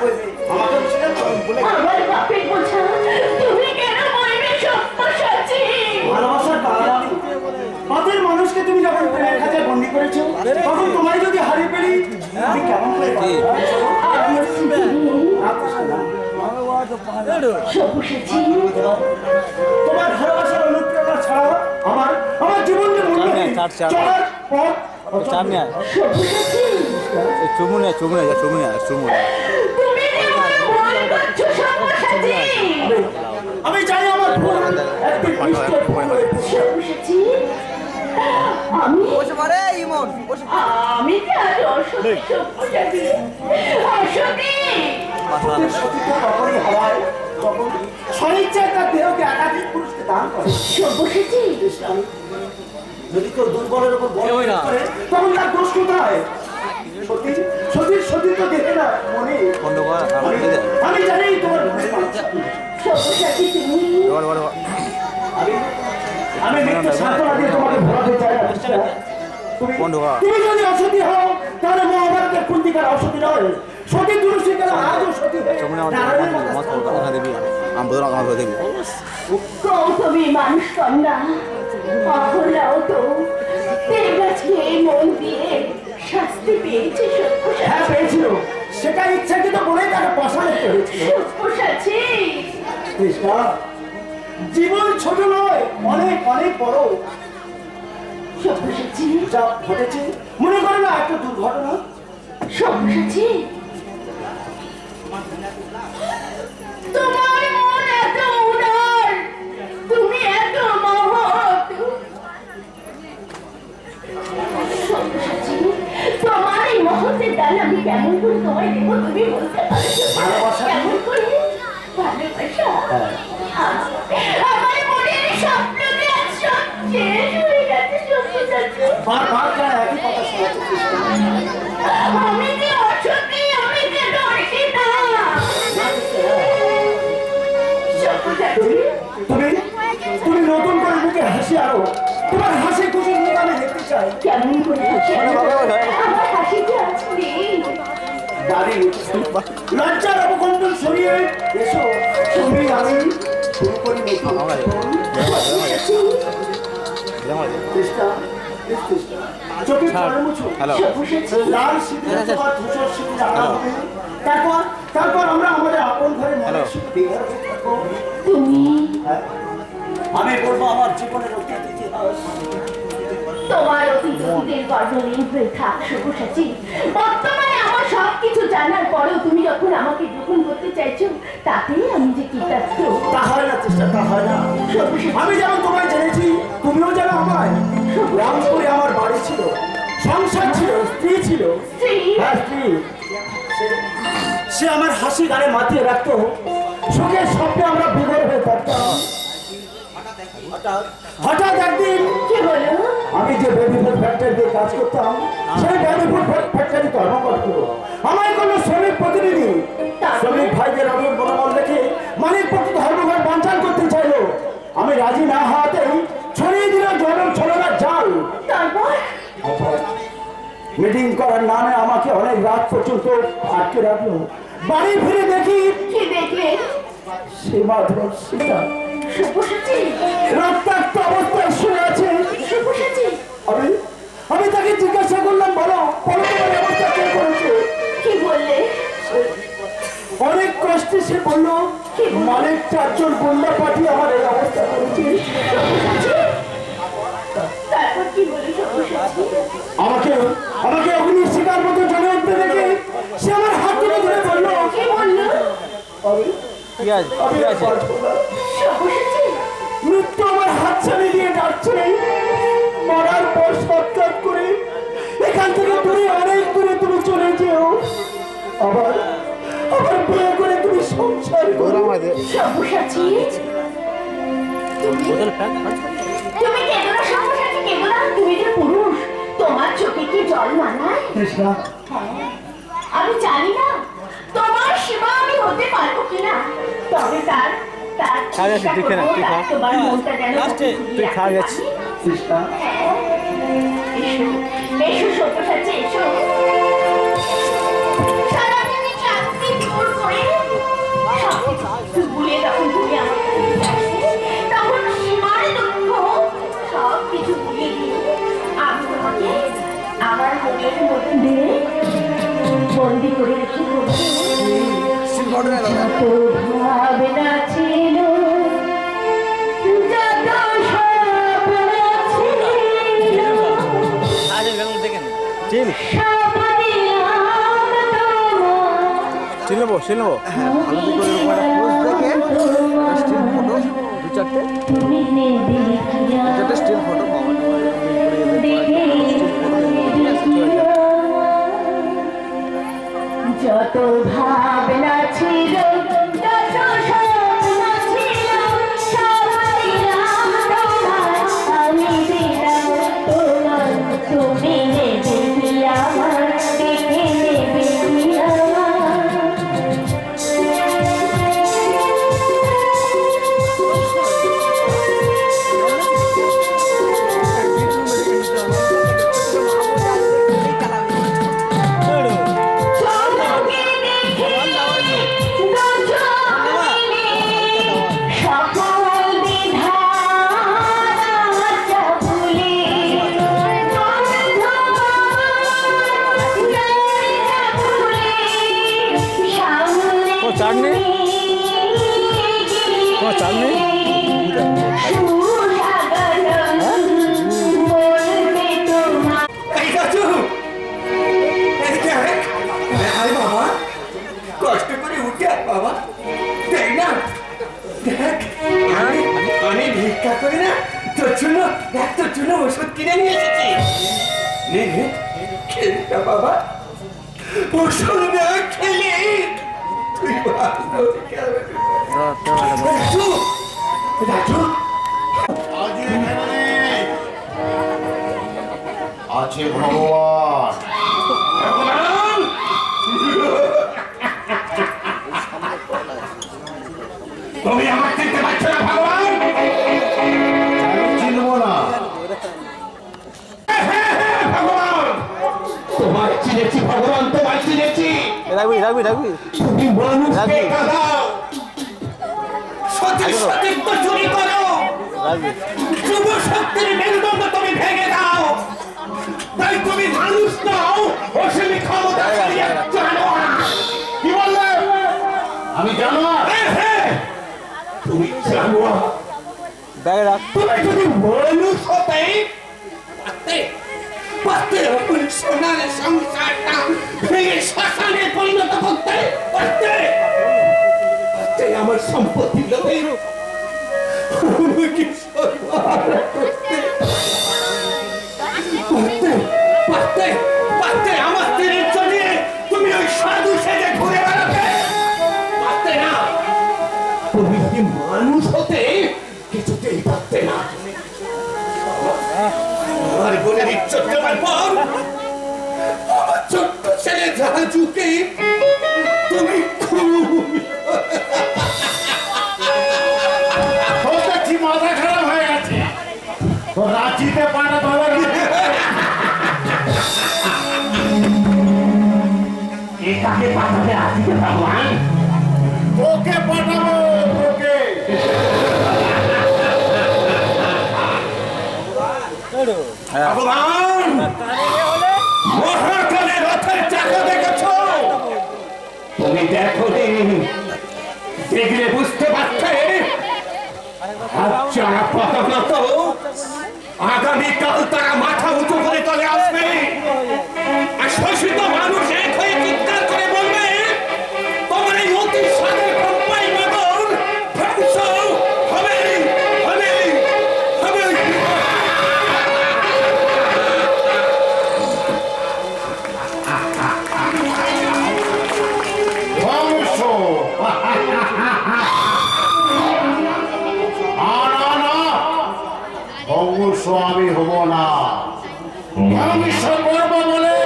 বলবে আমাকে বলে আমার বাপের বোঝা তুমি কেন বলবে সব্যসাচী? ভালোবাসার কারণ পথের মানুষকে তুমি যখন প্রেমের খাঁচায় বন্দি করেছো তখন তোমায় যদি হারিয়ে ফেলি আমি কেমন করে সব্যসাচী তোমার ভালোবাসার অনুপ্রেরণা ছাড়া আমার আমার জীবনে মূল্যহীন চার। চলার পথ চার নিয়ে আয়। সব্যসাচী চুমুনে তুমি যে আমার ভুল করছো সব্যসাচী। আমি জানি আমার ভুল একদিন নিশ্চয় ভুল হয়েছে। সব্যসাচী আমি যে আজ অসতী সব্যসাচী অসতী। সত্যের সতীত্ব তখনই হয় যখন স্বইচ্ছায় তার দেহকে একাধিক পুরুষকে দান করে। সব্যসাচী যদি কেউ দুর্বলের উপর বল প্রয়োগ করে তখন তার দোষ কোথায়? সতীর সতীত্ব দেখে না মনে আমি জানি তোমার মনের মানুষ। সব্যসাচী তুমি আমি মিথ্যে সান্ত্বনা দিয়ে তোমাকে ভোলাতে চাই না, বুঝছো? তুমি যদি অসতী হও তাহলে মহাভারতের কুন্তিকার অসতী নয়, সতী তুলসী গেল আজও সতী হয়ে নারায়ণের মতো গৌতমী মানুষ কন্যা অহলাও তো দেবগাছকে মন দিয়ে শাস্তি পেয়েছে সব্যসাচী। হ্যাঁ পেয়েছিল, সেটা ইচ্ছাকৃত বলেই তাকে পাশানো হয়েছিল। সব্যসাচী কৃষ্ণা, জীবন ছোট নয়, অনেক অনেক বড়। সব্যসাচী যা ঘটেছে মনে করে না একটা দুর্ঘটনা। সব্যসাচী তোমার মন এত উদার, তুমি এত মহৎ। সব্যসাচী তোমার এই মহতের ডাল আমি কেমন করে তোমায় দেবো তুমি বলতে পারছো? ভালোবাসা। কেমন করে? ভালোবাসা আমার মনের স্বপ্নকে আজ সব শেষ হয়ে গেছে সব্যসাচী। বারবার কেন একই কথা শোনাচ্ছে কৃষ্ণা? আমি যে অসতী, আমি যে দর্শী না। সব্যসাচী তুমি তুমি নতুন করে মুখে হাসি আরো, তোমার হাসি খুশির মুখ আমি দেখতে চাই। কেমন করে হাসি? আমার হাসি যে আজ নেই। দাঁড়িয়ে লজ্জার অবকম্পন সরিয়ে এসো, তুমি আমি শুরু করি নতুন জীবন। কৃষ্ণা, কৃষ্ণা, চোখের জলে মুছো। সব্যসাচী লাল সিঁদুর তোমার ধূসর সিঁদুর আনা হবে। তারপর আমরা আমাদের আপন ঘরে মনের সুখে বিহার করবো। তুমি আমি বলবো আমার জীবনের অতীত ইতিহাস। তোমার অতীতের গর্জনে হয়ে থাক সব্যসাচী। বর্তমানে আমার সবকিছু জানার পরেও তুমি যখন আমাকে গ্রহণ করতে চাইছো তাতেই আমি যে কৃতার্থ। তা হয় না চেষ্টা, তা হয় না। সব্যসাচী আমি যেমন তোমায় জেনেছি তুমিও যেন আমায়। রামপুরে আমার বাড়ি ছিল, সংসার ছিল, স্ত্রী ছিল। স্ত্রী হ্যাঁ, স্ত্রী। সে আমার হাসি গানে মাতিয়ে রাখতো, সুখের স্বপ্নে আমরা বিভোর হয়ে থাকতাম। হঠাৎ একদিন কি হলো? আমি যে বেবি ফুড ফ্যাক্টরিতে কাজ করতাম সেই বেবি ফুড ফ্যাক্টরি কর্মকর্ত আমায় কোনো শ্রমিক প্রতিনিধি শ্রমিক ভাইদের অনেক বনবল দেখে মালিক পক্ষ ধর্মঘট বানচাল করতে চাইলো। আমি রাজি না হওয়াতেই ছড়িয়ে দিল জনম ছলনার জাল। তারপর মিটিং করার নামে আমাকে অনেক রাত পর্যন্ত আটকে রাখলো। বাড়ি ফিরে দেখি কি দেখলে? সে মাত্র সেটা সব্যসাচী রক্তাক্ত অবস্থায় শুয়ে আছে। সব্যসাচী আমি তাকে জিজ্ঞাসা করলাম, বলো বলো তোমার অবস্থা কে করেছে? কি বললে? অনেক কষ্টে সে বললো, মালিক 4 জন গুন্ডা পাঠিয়ে আমার এই অবস্থা করেছে। সব্যসাচী তারপর কি বলে সব্যসাচী? আমাকে অগ্নি শিকার মতো জমে উঠতে দেখে সে আমার হাত তুলে ধরে বললো, কি বললো? আমি আর বাঁচবো না। সব্যসাচী মৃত্যু আমার হাত ছাড়িয়ে দিয়ে ডাকছে। মরার পর সৎকার করে এখান থেকে তুমি অনেক দূরে তুমি চলে যেও, আবার বিয়ে করে তুমি সংসার করো। সব্যসাচী তুমি কেঁদো না সব্যসাচী, কেঁদো না। তুমি যে পুরুষ, তোমার চোখে কি জল মানায়? কৃষ্ণা, হ্যাঁ, আমি জানি না তোমার সেবা আমি হতে পারবো কিনা, তবে তার তোমার মনটা যেন কৃষ্ণা, হ্যাঁ, এসো সব্যসাচী এসো। সারাদিনে ক্লান্তি দূর ভাবনা ছিল যত স্বপ্ন ছিল চিল সব দিলাম তোমার। চিল নেবো চিল নেবো স্টিল ফটো দু চারটে তুমি নেবে কিয়া স্টিল ফটো যত ভাবনা ছিল যত স্বপ্ন ছিল সবাই দিলাম তোমার। আমি দিলাম তোমার তুমি নেবে কি আমার দেখে নেবে কি আমার। চোখে দেখে সকল বিধান ভুলে ও চাটনি ও চাটনি এই চাচু এই দেখ আয় বাবা কষ্ট করে উঠে আয় বাবা দেখ না দেখ আমি ভিক্ষা করে না তোর জন্য ওষুধ কিনে নিয়ে এসেছি নে নে খেলি না বাবা ওষুধ না খেলে তুই ভালো রাজু রাজু আজ এখানে নেই। আছে ভগবান। ভগবান তুমি আমার চিনতে পারছো না ভগবান আমি চিনব না। ভগবান তোমার চিনেছি ভগবান তোমার চিনেছি রাখবি রাখবি রাখবি তুমি মানুষকে রাখবি। কাঁদাও সতীর সতীত্ব চুরি করো রাখবি যুব শক্তির মেরুদণ্ড তুমি ভেঙে দাও তাই তুমি মানুষ নাও অসীমি ক্ষমতাশালী এক জানোয়ার কি বললে আমি জানোয়ার। তুমি জানোয়ার ব্যাগে রাখ তুমি যদি মানুষ হতে পারতে পারতে ওই সোনার সংসারটা ভেঙে শ্মশানে পরিণত করতে পারতে পারতে আমার সম্পত্তি লোভে আমাকে সর্বহারা করতে পারতে পারতে পারতে আমার স্ত্রীর জন্য তুমি ওই সাধু সেজে ঘুরে বেড়াতে পারতে না তুমি যদি মানুষ হতে কিছুতেই পারতে না আমার বোনের ইজ্জত দেওয়ার পর আমার ছোট্ট ছেলে রাজুকে তুমি খুব তোর দেখছি মাথা খারাপ হয়ে গেছে। তো রাঁচিতে পাঠাতে হবে না। এটাকে পাঠাতে আসবে ভগবান তোকে পাঠাবো তোকে। ভগবান মহাকালে রথের চাকা দেখেছো তুমি দেখো দেখলে বুঝতে পারছে হাতছাড়া পতাকা তো আগামীকাল তারা মাথা উঁচু করে চলে আসবে আর শোষিত মানুষ এক হয়ে চিৎকার করে বলবে তোমার এই অতি সাদের কোম্পাই মদন ধ্বংস হবে হবে হবে ধ্বংস। না না না, ধ্বংস আমি হব না। ধ্বংস করব বলে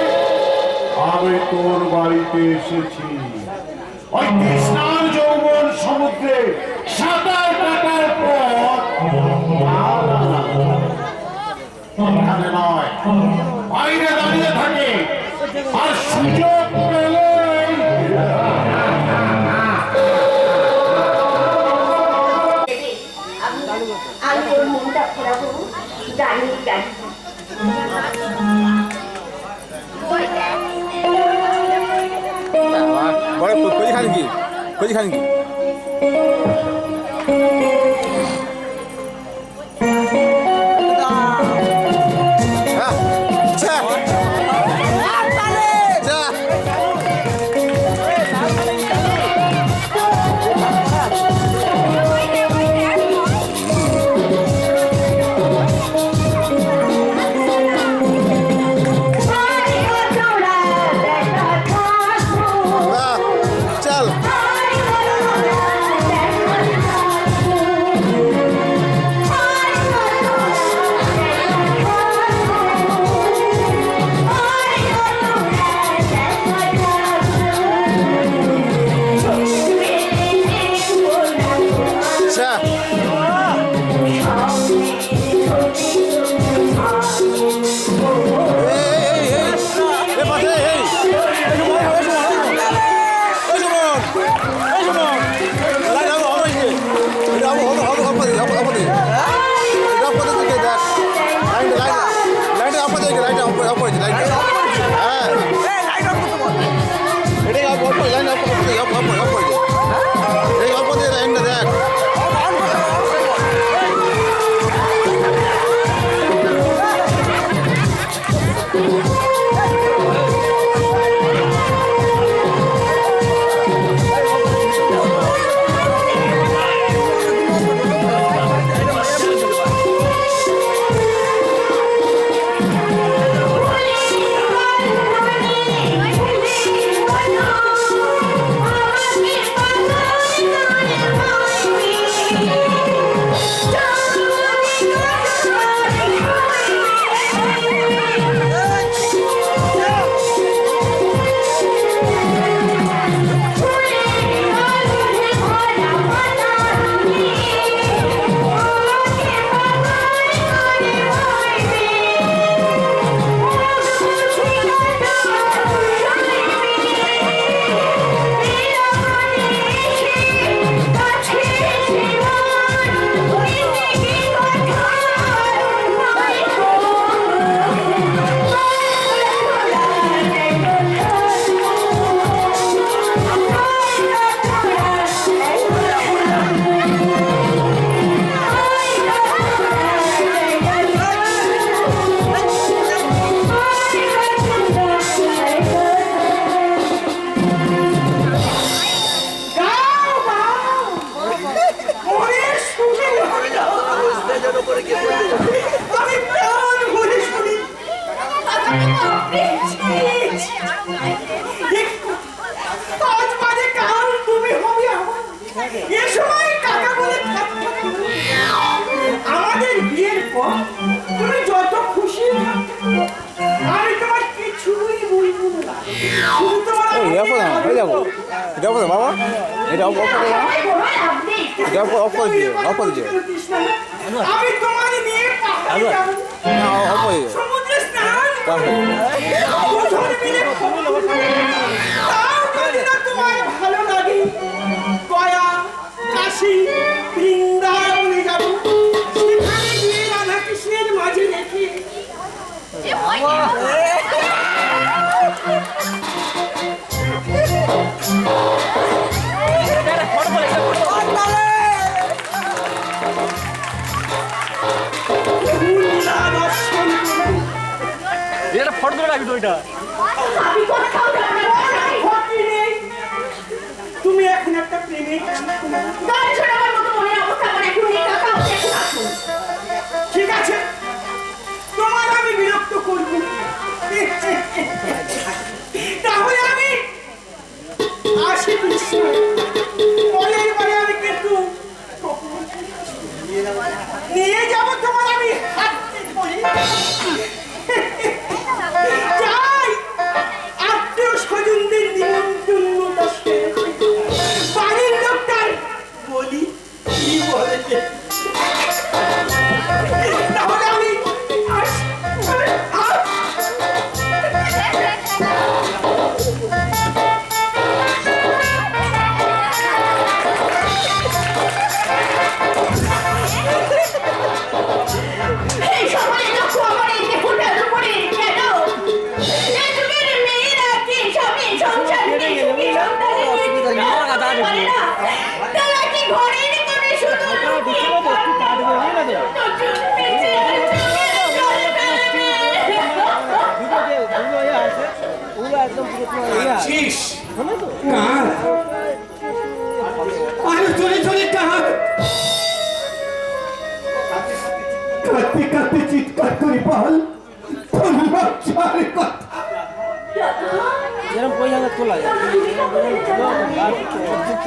আমি তোর বাড়িতে এসেছি। ওই কৃষ্ণার যৌবন সমুদ্রে সাঁতার কাটার পর না, না, না, এখানে নয়, বাইরে দাঁড়িয়ে থাকে আর সুযোগ পেলে আমি ওর মনটা ঘোরাবো জানি জানি বড় কই খালি কি 거기 가는 길. 자, 자. 자. चल 자 আমি প্রাণ ভরে শুনি আজ বাদে কাল তুমি হবে আমার এ সময় কাকা বলে ঠাট্টা করো। আমাদের বিয়ের পর তুমি যত খুশি থাকো, আমি তোমার কিছুই বলবো না। শুধু তোমার যাবো বাবা এটা অফ করে দাও যাবো অফ করে দিও অফ করে দিও আমি তোমার নিয়ে পাহাড়ে যাব, না অফ করে দিও সমুদ্রে স্নান তাহলে দুজনে মিলে ভ্রমণ করব। তাও যদি না তোমার ভালো লাগে, গয়া, কাশী, বৃন্দাবনে যাব। সেখানে গিয়ে রাধা কৃষ্ণের মাঝে রেখে দর্শন করব। এটা ফটো ধরে রাখি তো এটা আমি কোথাও যাব না। ভক্তি নেই। তুমি এখন একটা প্রেমিক গান শোনাবার মতো মনের অবস্থা আমার এখন নেই কাকা, আপনি এখন আসুন। ঠিক আছে, তোমার আমি বিরক্ত করব না। তাহলে আমি আসি কৃষ্ণ। পরের বারে আমি কিন্তু নিয়ে যাব তোমার আমি হাতে ধরে। যাই আত্মীয় স্বজনদের নিমন্ত্রণ বাড়ির লোকটার বলি কি বলে তাহলে আমি আসি। কাঁদছিস? কার আরে চলে চলে কার কাঁদতে কাঁদতে চিৎকার করে বল তোর লজ্জার কথা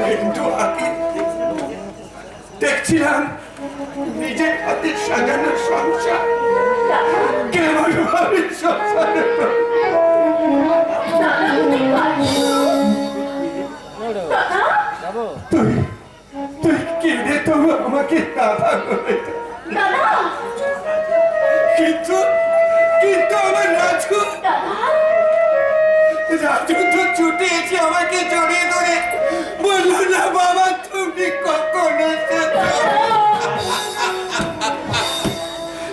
একটু আগে দেখছিলাম নিজের হাতে সাজানো সংসার কেমন ভাবে সংসারে তুই তুই কেঁদে তো আমাকে দাদা বলে কিন্তু কিন্তু আমার রাজু রাজু তো ছুটে এসে আমাকে জড়িয়ে ধরে বললো না বাবা তুমি কখন এসেছো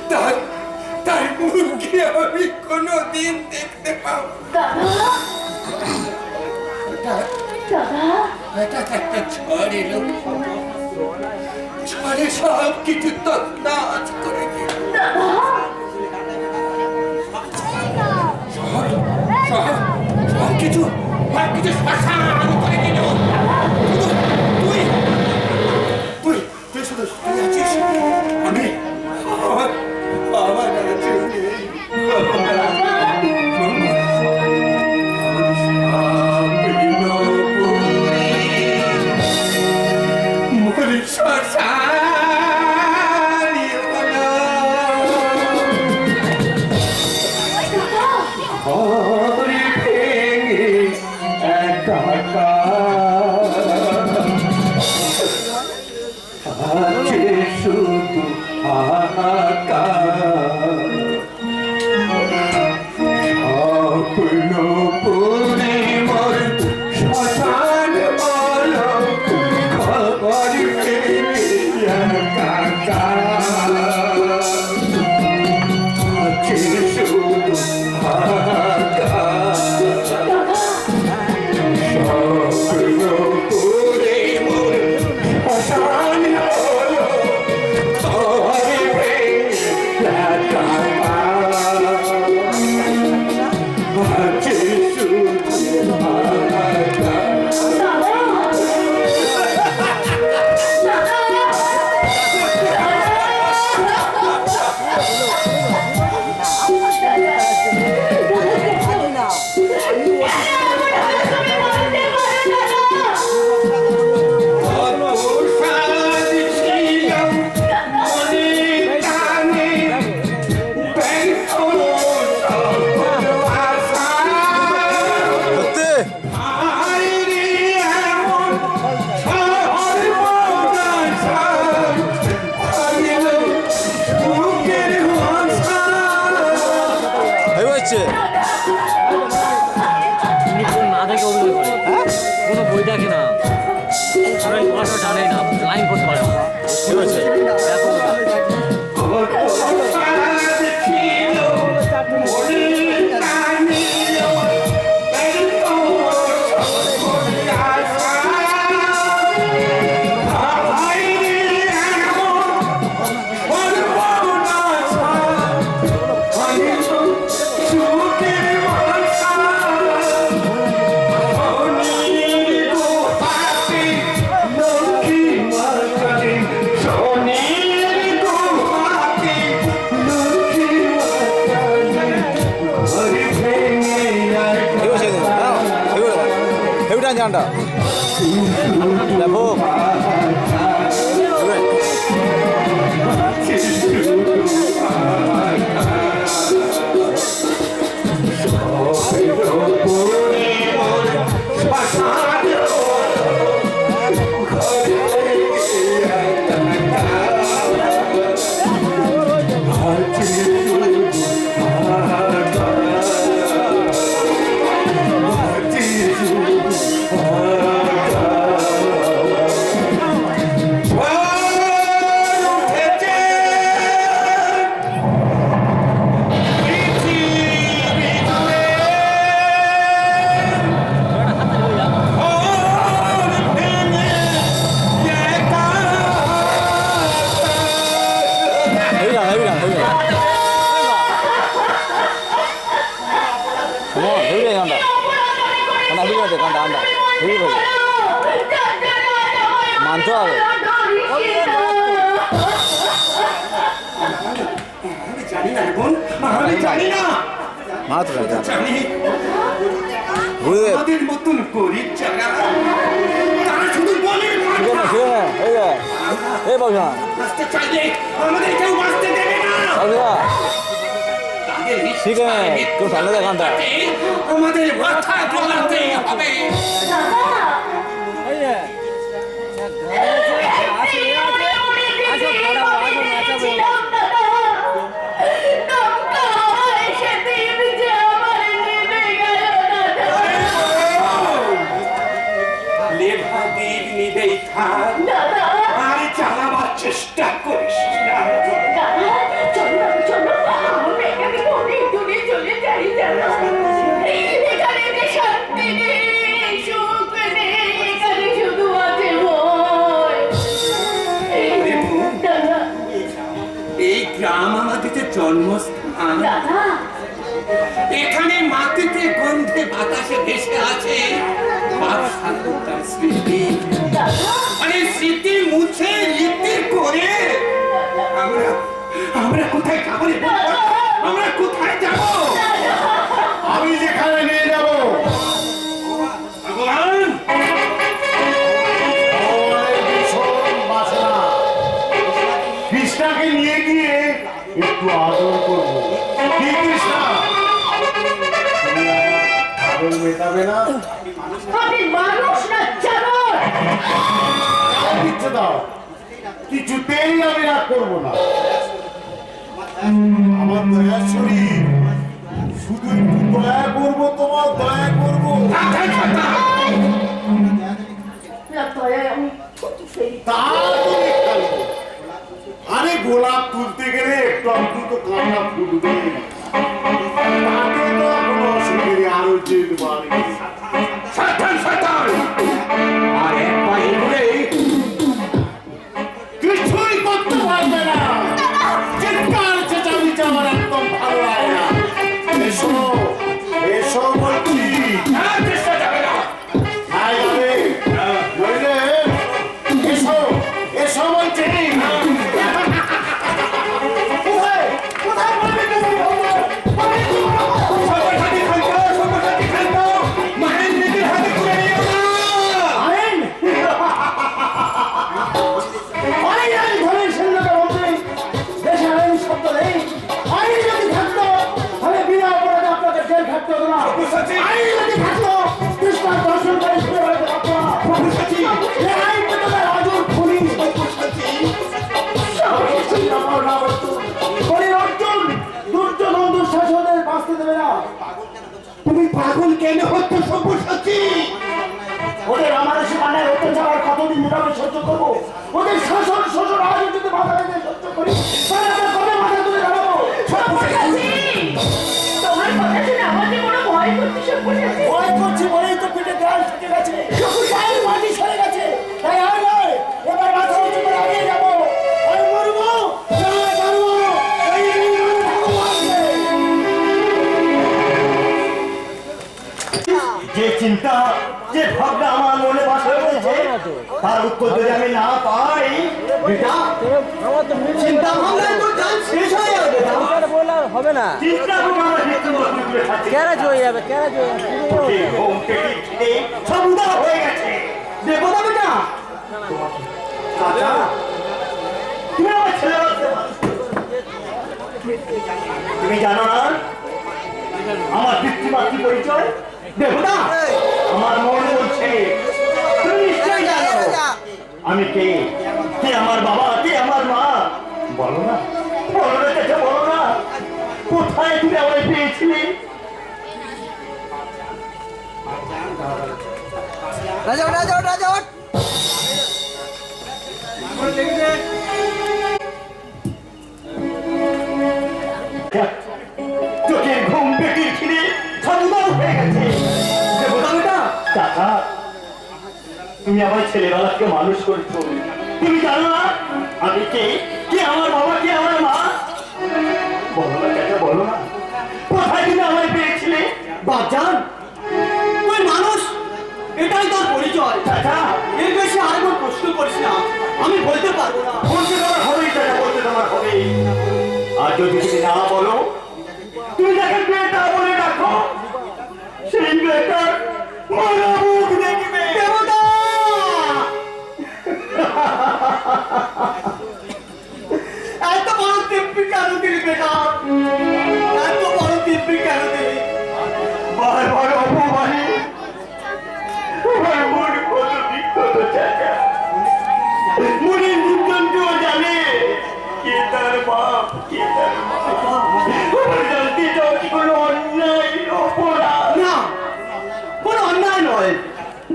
তার তার মুখে আমি কোনোদিন দেখতে পাবো হঠাৎ একটা ঝড় এলো ঝড়ে সব কিছু তৎনাচ করে দিল সব কিছু শ্মশান করে দিল তুই তুই তুই শুধু তুই আছিস আমি আমার কাছে নেই জানটা দেখো আনতে হবে। আমি জানি না বোন, আমি জানি না। মাত্র জানি বুঝলে আমাদের মতন গরিব যারা, তারা শুধু বলে এই বাবুরা বাঁচতে চাইলে আমাদের কেউ বাঁচতে দেবে না। তাদের ঠিক আছে, কেউ সামনে দেখ এখানটা। আমাদের মাথা গলাতে হবে। লেভা দ্বীপ নিবেই থাক, আর চালাবার চেষ্টা করিস না। এই গ্রাম আমাদের জন্মস্থান। এখানে মাটিতে গন্ধে বাতাসে ভেসে আছে বাপ ঠাকুরদার স্মৃতি। মানে স্মৃতি মুছে ইতি করে আমরা কোথায় যাবো রে বাবা? আমরা কোথায় যাবো? আমি যেখানে নিয়ে যাব ভগবান, কৃষ্ণাকে নিয়ে গিয়ে একটু আদর করবো। কি কৃষ্ণা, আদর মেটাবে না? আমি মানুষ না জানোয়ার। কিচ্ছু দাও, কিছুতেই আমি রাগ করবো না। আমার দয়া শরীর, শুধু একটু দয়া করবো, তোমার দয়া করবো। তা তুমি খেলবো। আরে গোলাপ তুলতে গেলে একটু অন্তত কান্না ফুটবে, তাতে তো কোনো অসুবিধা নেই। আরো যেতে পারি সাবধান সাবধান, আর এক পায়ে ঘুরে কিছুই করতে পারবে না। চিৎকার চেঁচামেচি আমার একদম ভালো লাগে না। এসো এসো বলছি। চেষ্টা যাবে না। আয় যাবে, নইলে এসো এসো বলছি। কোথায় কোথায় বলবে তুমি? সর্বসাথী খাইতো, সর্বসাথী খাইতো, মায়ের নিজের হাতে করে নিও না। আইন আইন আইন ধরে সেনাকে বলতে দেশে আইন শব্দ নেই। আইন যদি থাকতো তাহলে বিনা অপরাধে আপনাকে জেল খাটতে হতো না। আইন যদি থাকতো কৃষ্ণার দর্শন করে ছুটে বেড়াতে পারতো না। এই আইন পেতে তার আজর খুনি অর্জুন দুর্যোধন দুঃশাসনের বাঁচতে দেবে না। তুমি পাগল কেন হচ্ছে সব্যসাচী? ওদের আমাদের সীমানায় অত্যাচার কতদিন নীরবে সহ্য করবো? ওদের শাসন শোষণ আজ যদি মাথা পেতে সহ্য করি তাহলে আমরা কবে মাথা তুলে দাঁড়াবো? তোমার কথা শুনে আমাদের কোনো ভয় করতে সব্যসাচী। ভয় করছি বলেই তো পিঠে দেয়াল ঠেকে গেছে, পায়ের মাটি সরে গেছে। তাই আর নয়, এবার মাথা উঁচু করে এগিয়ে যাবো। আর মরবো না জানবো এই ভগবানকে। যে চিন্তা, যে ভাবনা আমার মনে বাসা করেছে, তার উত্তর যদি আমি না পাই, বেটা, চিন্তা ভাবনায় তো গান শেষ হয়ে যাবে। হবে না, চিন্তা করে আমরা মৃত্যু মুখে থাকি। ক্যারেজ হয়ে যাবে, ক্যারেজ হয়ে যাবে। যে ঘুম থেকে খিদে সব উদার হয়ে গেছে। দেবতা বেটা, চাচা, তুমি আমার ছেলেবেলাতে তুমি জানো না আমার পিতৃমাতৃ পরিচয়? দেবতা আমার মন বলছে তুমি নিশ্চয়ই জানো আমি কে, কে আমার বাবা, কে আমার মা। বলো না, বলো না চাচা, বলো না, কোথায় তুমি আমায় পেয়েছিলে? রাজা রাজা রাজা চোখের ঘুম, পেটের খিদে সব উদার হয়ে গেছে। দেবতা বেটা, চাচা, তুমি আমার ছেলেবেলাকে মানুষ করেছো, তুমি জানো না আমি কে, কে আমার বাবা, কে আমার মা। বলো না চাচা, বলো না, কোথায় তুমি আমায় পেয়েছিলে? বাপজান তুই মানুষ, এটাই তোর পরিচয়। চাচা, এর বেশি আর কোনো প্রশ্ন করিস না, আমি বলতে পারবো না। বলতে তোমার হবেই চাচা, বলতে তোমার হবেই। আর যদি তুমি না বলো, তুমি যাকে বেটা বলে রাখো, সেই বেটার মারা মুখ দেখবে। দেবতা! এত বড় দিব্যি কেন দিলি বেটা? এত বড় দিব্যি কেন দিলি? বারবার অপমানে আমার মন কত বিক্ষত চাচা। মনের নির্জনকেও জানে কে তার বাপ, কে তার মা। আমার জানতে চাও কি কোনো অন্যায় অপরাধ? না, কোনো অন্যায় নয়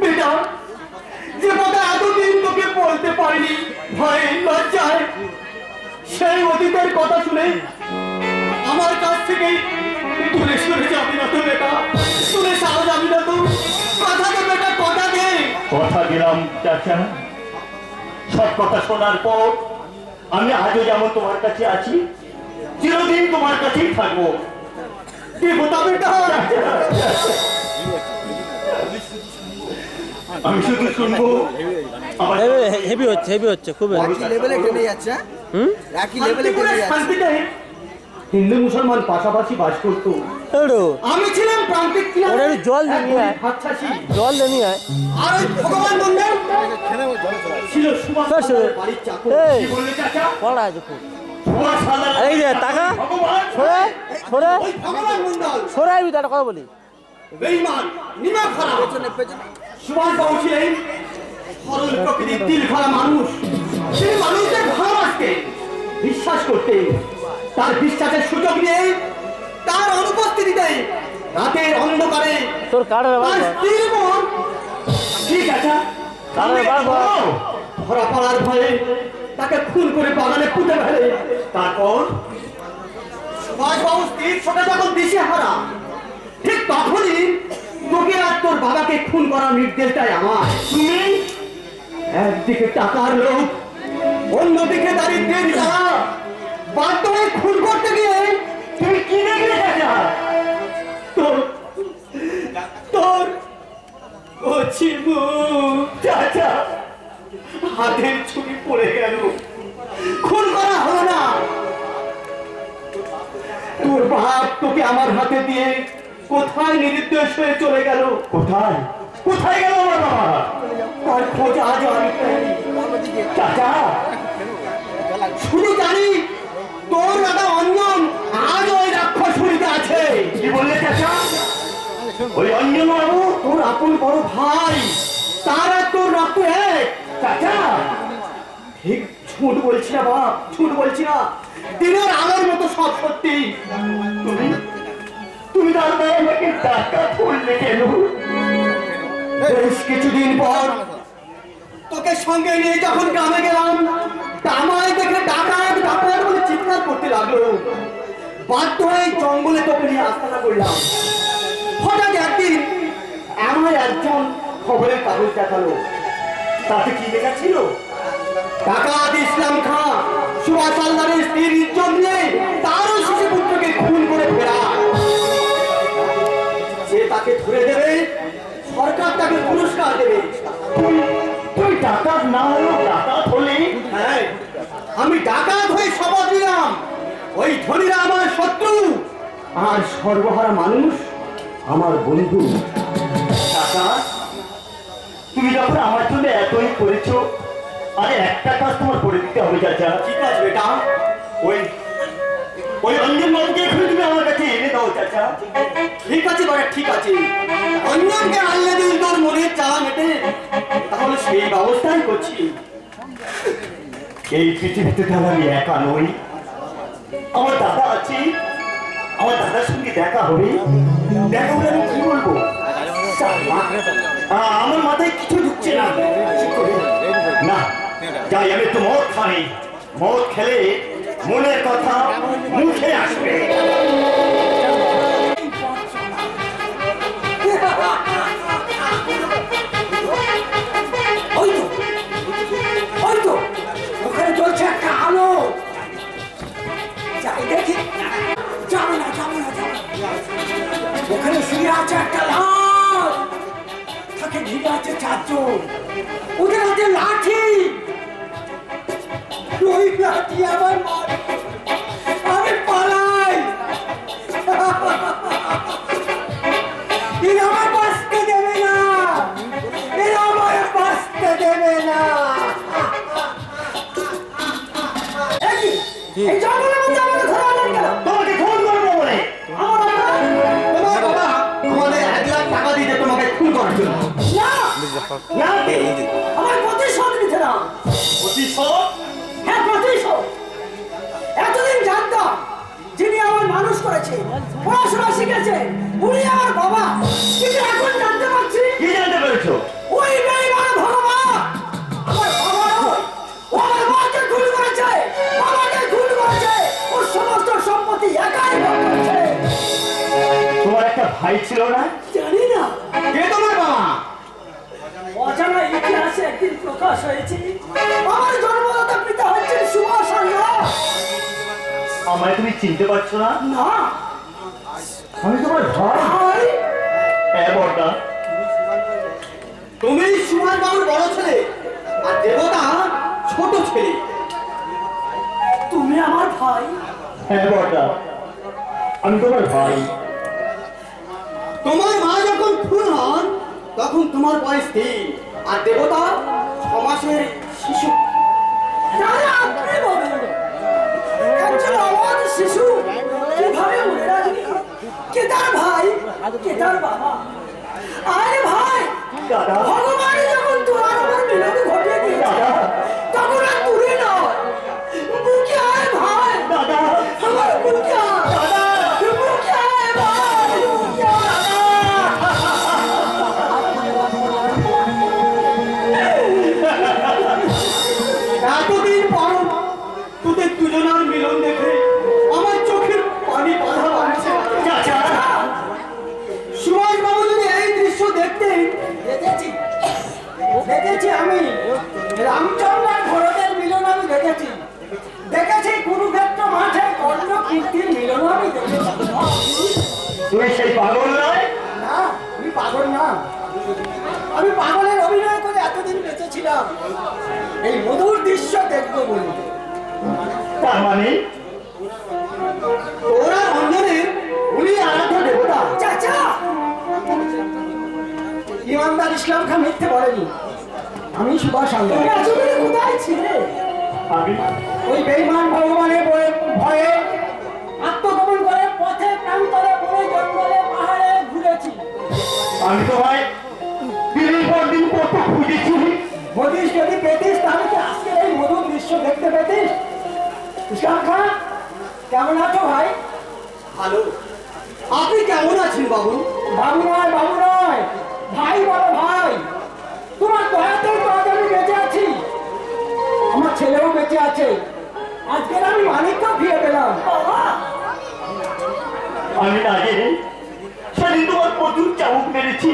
বেটা। যে কথা এতদিন তোকে বলতে পারিনি ভয়ে লজ্জায়, সেই অতীতের কথা শুনে আমার কাছ থেকে দূরে সরে যাবি না তো বেটা, দূরে সারা যাবি না তো। কথা তো বেটা, কথা দে। কথা দিলাম চাচা, সব কথা শোনার পর আমি আজও যেমন তোমার কাছে আছি, চিরদিন তোমার কাছেই থাকবো। দেবতা বেটা, আমি শুধু শুনবো আমার হেভি হচ্ছে খুব লেভেলে টেনে যাচ্ছে হ্যাঁ একই লেভেলে টেনে যাচ্ছে শান্তিতে হিন্দু মুসলমান পাশাপাশি বাস করতো। আমি ছিলাম প্রান্তিক ওরা একটু জল দিয়ে নিয়ে আয়। হাতছাছি। জল দেনি হয় আর ওই ভগবান বন্ধন ছিল সুভাষ স্যার, হালদারের বাড়ির চাকর। এই কি বললে চাচা? পড়া আছে খুব সুভাষ হালদার এই যে টাকা ভগবান সরে সরে ওই ভগবান মন্ডল সরে আইবি তার কথা বলি বেঈমান নিমা খারাপ। সুভাষ বাবু ছিলেন সরল প্রকৃতির তিল খারা মানুষ। তিনি মানুষদের ভালোবাসতেন, বিশ্বাস করতেন। তার বিশ্বাসের সুযোগ নিয়ে তার অনুপস্থিতিতে রাতের অন্ধকারে তোর কার্ডের তার ব্যাপার স্ত্রীর উপর ঠিক আছে কার্ডের ব্যাপার ধরা পড়ার ভয়ে তাকে খুন করে বাগানে পুঁতে ফেলে। তারপর সুভাষবাবু স্ত্রীর ছোট যখন দিশে হারা, ঠিক তখনই তোকে আর তোর বাবাকে খুন করার নির্দেশ দেয় আমার। তুমি একদিকে টাকার লোক, অন্যদিকে দারিদ্রের জ্বালা, বাধ্য হয়ে খুন করতে গিয়ে তুমি কি দেখলে চাচা? তোর তোর কচি মুখ চাচা, হাতের ছুরি পড়ে গেল, খুন করা হলো না। তোর বাপ তোকে আমার হাতে দিয়ে কোথায় নির্দেশ হয়ে চলে গেল? কোথায় কোথায় গেল আমার বাবা? তার খোঁজ আজও আমি পাইনি চাচা। শুধু জানি তোর দাদা অঞ্জন আজ ওই রাক্ষসপুরীতে আছে। কি বললে চাচা? ওই অঞ্জন বাবু তোর আপন বড় ভাই, তার আর তোর রক্ত এক চাচা। ঠিক ঝুট বলছি না বাপ, ঝুট বলছি না, দিনের আলোর মতো সব সত্যি। তুমি তুমি তাহলে আমাকে টাকা করলে কেন? বেশ কিছুদিন পর তোকে সঙ্গে নিয়ে যখন গ্রামে গেলাম, আমায় দেখে ডাকাত ডাকাত বলে চিৎকার করতে লাগলো। বাধ্য হয়ে জঙ্গলে তোকে নিয়ে আস্তানা করলাম। হঠাৎ একদিন আমার একজন খবরের কাগজ দেখালো। তাতে কি লেখা ছিল? ডাকাত ইসলাম খান সুভাষ হালদারের স্ত্রীর ইজ্জত নিয়ে তারও শিশু পুত্রকে খুন করে ফেরা। যে তাকে ধরে দেবে, সরকার তাকে পুরস্কার দেবে। তুই ডাকাত না হলেও ডাকাত হলে? হ্যাঁ, আমি ডাকাত হয়ে শপথ নিলাম, ওই ধনীরা আমার শত্রু আর সর্বহারা মানুষ আমার বন্ধু। ডাকাত, তুমি যখন আমার জন্য এতই করেছো, আরে একটা কাজ তোমার করে দিতে হবে চাচা। ঠিক আছে বেটা, ওই ওই অঞ্জন বাবুকে এখন তুমি আমার কাছে এনে দাও চাচা। ঠিক আছে বাবা, ঠিক আছে। অন্যকে আল্লাহ দিন তোর মনের চাওয়া মেটে, তাহলে সেই ব্যবস্থাই করছি। এই পৃথিবীতে তাহলে আমি একা নই, আমার দাদা আছে। আমার দাদার সঙ্গে দেখা হবে, দেখা হলে আমি কি বলবো? আমার মাথায় কিছু ঢুকছে না। না যাই, আমি তো মদ খাই, মদ খেলে মনের কথা মুখে আসবে। ওখানে চলছে একটা আলো, যাই দেখি। যাবো না যাবো না যাবো না। ওখানে শুয়ে আছে একটা লাশ, তাকে ঘিরে আছে চারজন, ওদের হাতে লাঠি। হবে না। এই কি? এই জঙ্গলের মধ্যে আমাকে ধরে আনলেন কেন? তোমাকে খুন করবো বলে। আমার বাবা, তোমার বাবা আমাদের 1 লাখ টাকা দিতে তোমাকে খুন করার জন্য। না, না কে? আমার প্রতিশোধ নিতে না। প্রতিশোধ? হ্যাঁ, প্রতিশোধ। এতদিন জানতাম যিনি আমার মানুষ করেছে, পড়াশোনা শিখেছে, উনি আমার বাবা। কিন্তু এখন জানতে পারছি কি জানতে পেরেছো? ওই বেঈমান ভগবান আমার বাবা নয়। ও আমার মাকে খুন করেছে, বাবাকে খুন করেছে, ওর সমস্ত সম্পত্তি একাই ভোগ করেছে। তোমার একটা ভাই ছিল না? জানি না, কে তোমার বাবা? অজানা ইতিহাসে একদিন প্রকাশ হয়েছে। আমার জন্মদাতা পিতা হচ্ছেন সুভাষ আল্লাহ। আমায় তুমি চিনতে পারছো না? না, আমি তোমার ভাই। ভাই, হ্যাঁ বড়দা। তুমি সুভাষ বাবুর বড় ছেলে আর দেবতা ছোট ছেলে। তুমি আমার ভাই। হ্যাঁ বড়দা, আমি তোমার ভাই। তোমার মা যখন খুন হন তখন তোমার বয়স 3 আর দেবতা 6 মাসের শিশু। দাদা, আপনি বলুন, একজন অবাধ শিশু কিভাবে মরে রাখবে? কে তার ভাই, কে তার বাবা? আরে ভাই, দাদা। ভগবান যখন তোমার আমার মিলন ঘটিয়ে দিয়েছে, তখন আর দূরে নয়, বুকে আয় ভাই। দাদা। আমার বুকে আয়। বুকে আয় ভাই, বুকে আয়। এতদিন পর তোদের দুজনের মিলন দেখে আমার চোখের পানি বাধা বাড়ছে। চাচা। সুভাষ বাবু যদি এই দৃশ্য দেখতেন। দেখেছি, দেখেছি আমি রামচন্দ্র আর ভরতের মিলন আমি দেখেছি। দেখেছি কুরুক্ষেত্র মাঠে কর্ণ কীর্তির মিলন আমি দেখেছি। তুমি সেই পাগল নয়? না, আমি পাগল না। আমি পাগলের অভিনয় করে এতদিন বেঁচেছিলাম এই মধুর দৃশ্য দেখবো বলে। তার মানে ওরা অঞ্জনের উনি আরাধ্য দেবতা। চাচা, ইমানদার ইসলাম খান মিথ্যে বলেনি। আমি সুভাষ আল্লাহ। তুমি কোথায় ছিলে? আমি ওই বেঈমান ভগবানের ভয়ে আত্মগোপন করে পথে প্রান্তরে বনে জঙ্গলে পাহাড়ে ঘুরেছি। আমি তোমায় দিনের পর দিন কত খুঁজেছি। বলিস যদি পেতিস তাহলে কি আজকে এই মধুর দৃশ্য দেখতে পেতিস? ইসলাম খান, কেমন আছো ভাই? ভালো। আপনি কেমন আছেন বাবু? বাবু নয়, বাবু নয়, ভাই বলো ভাই। তোমার দয়াতেই তো আজ আমি বেঁচে আছি, আমার ছেলেও বেঁচে আছে। আজকের আমি মানিককেও ফিরে পেলাম। বাবা, আমি না জেনে সেদিন তোমার প্রচুর চাবুক মেরেছি।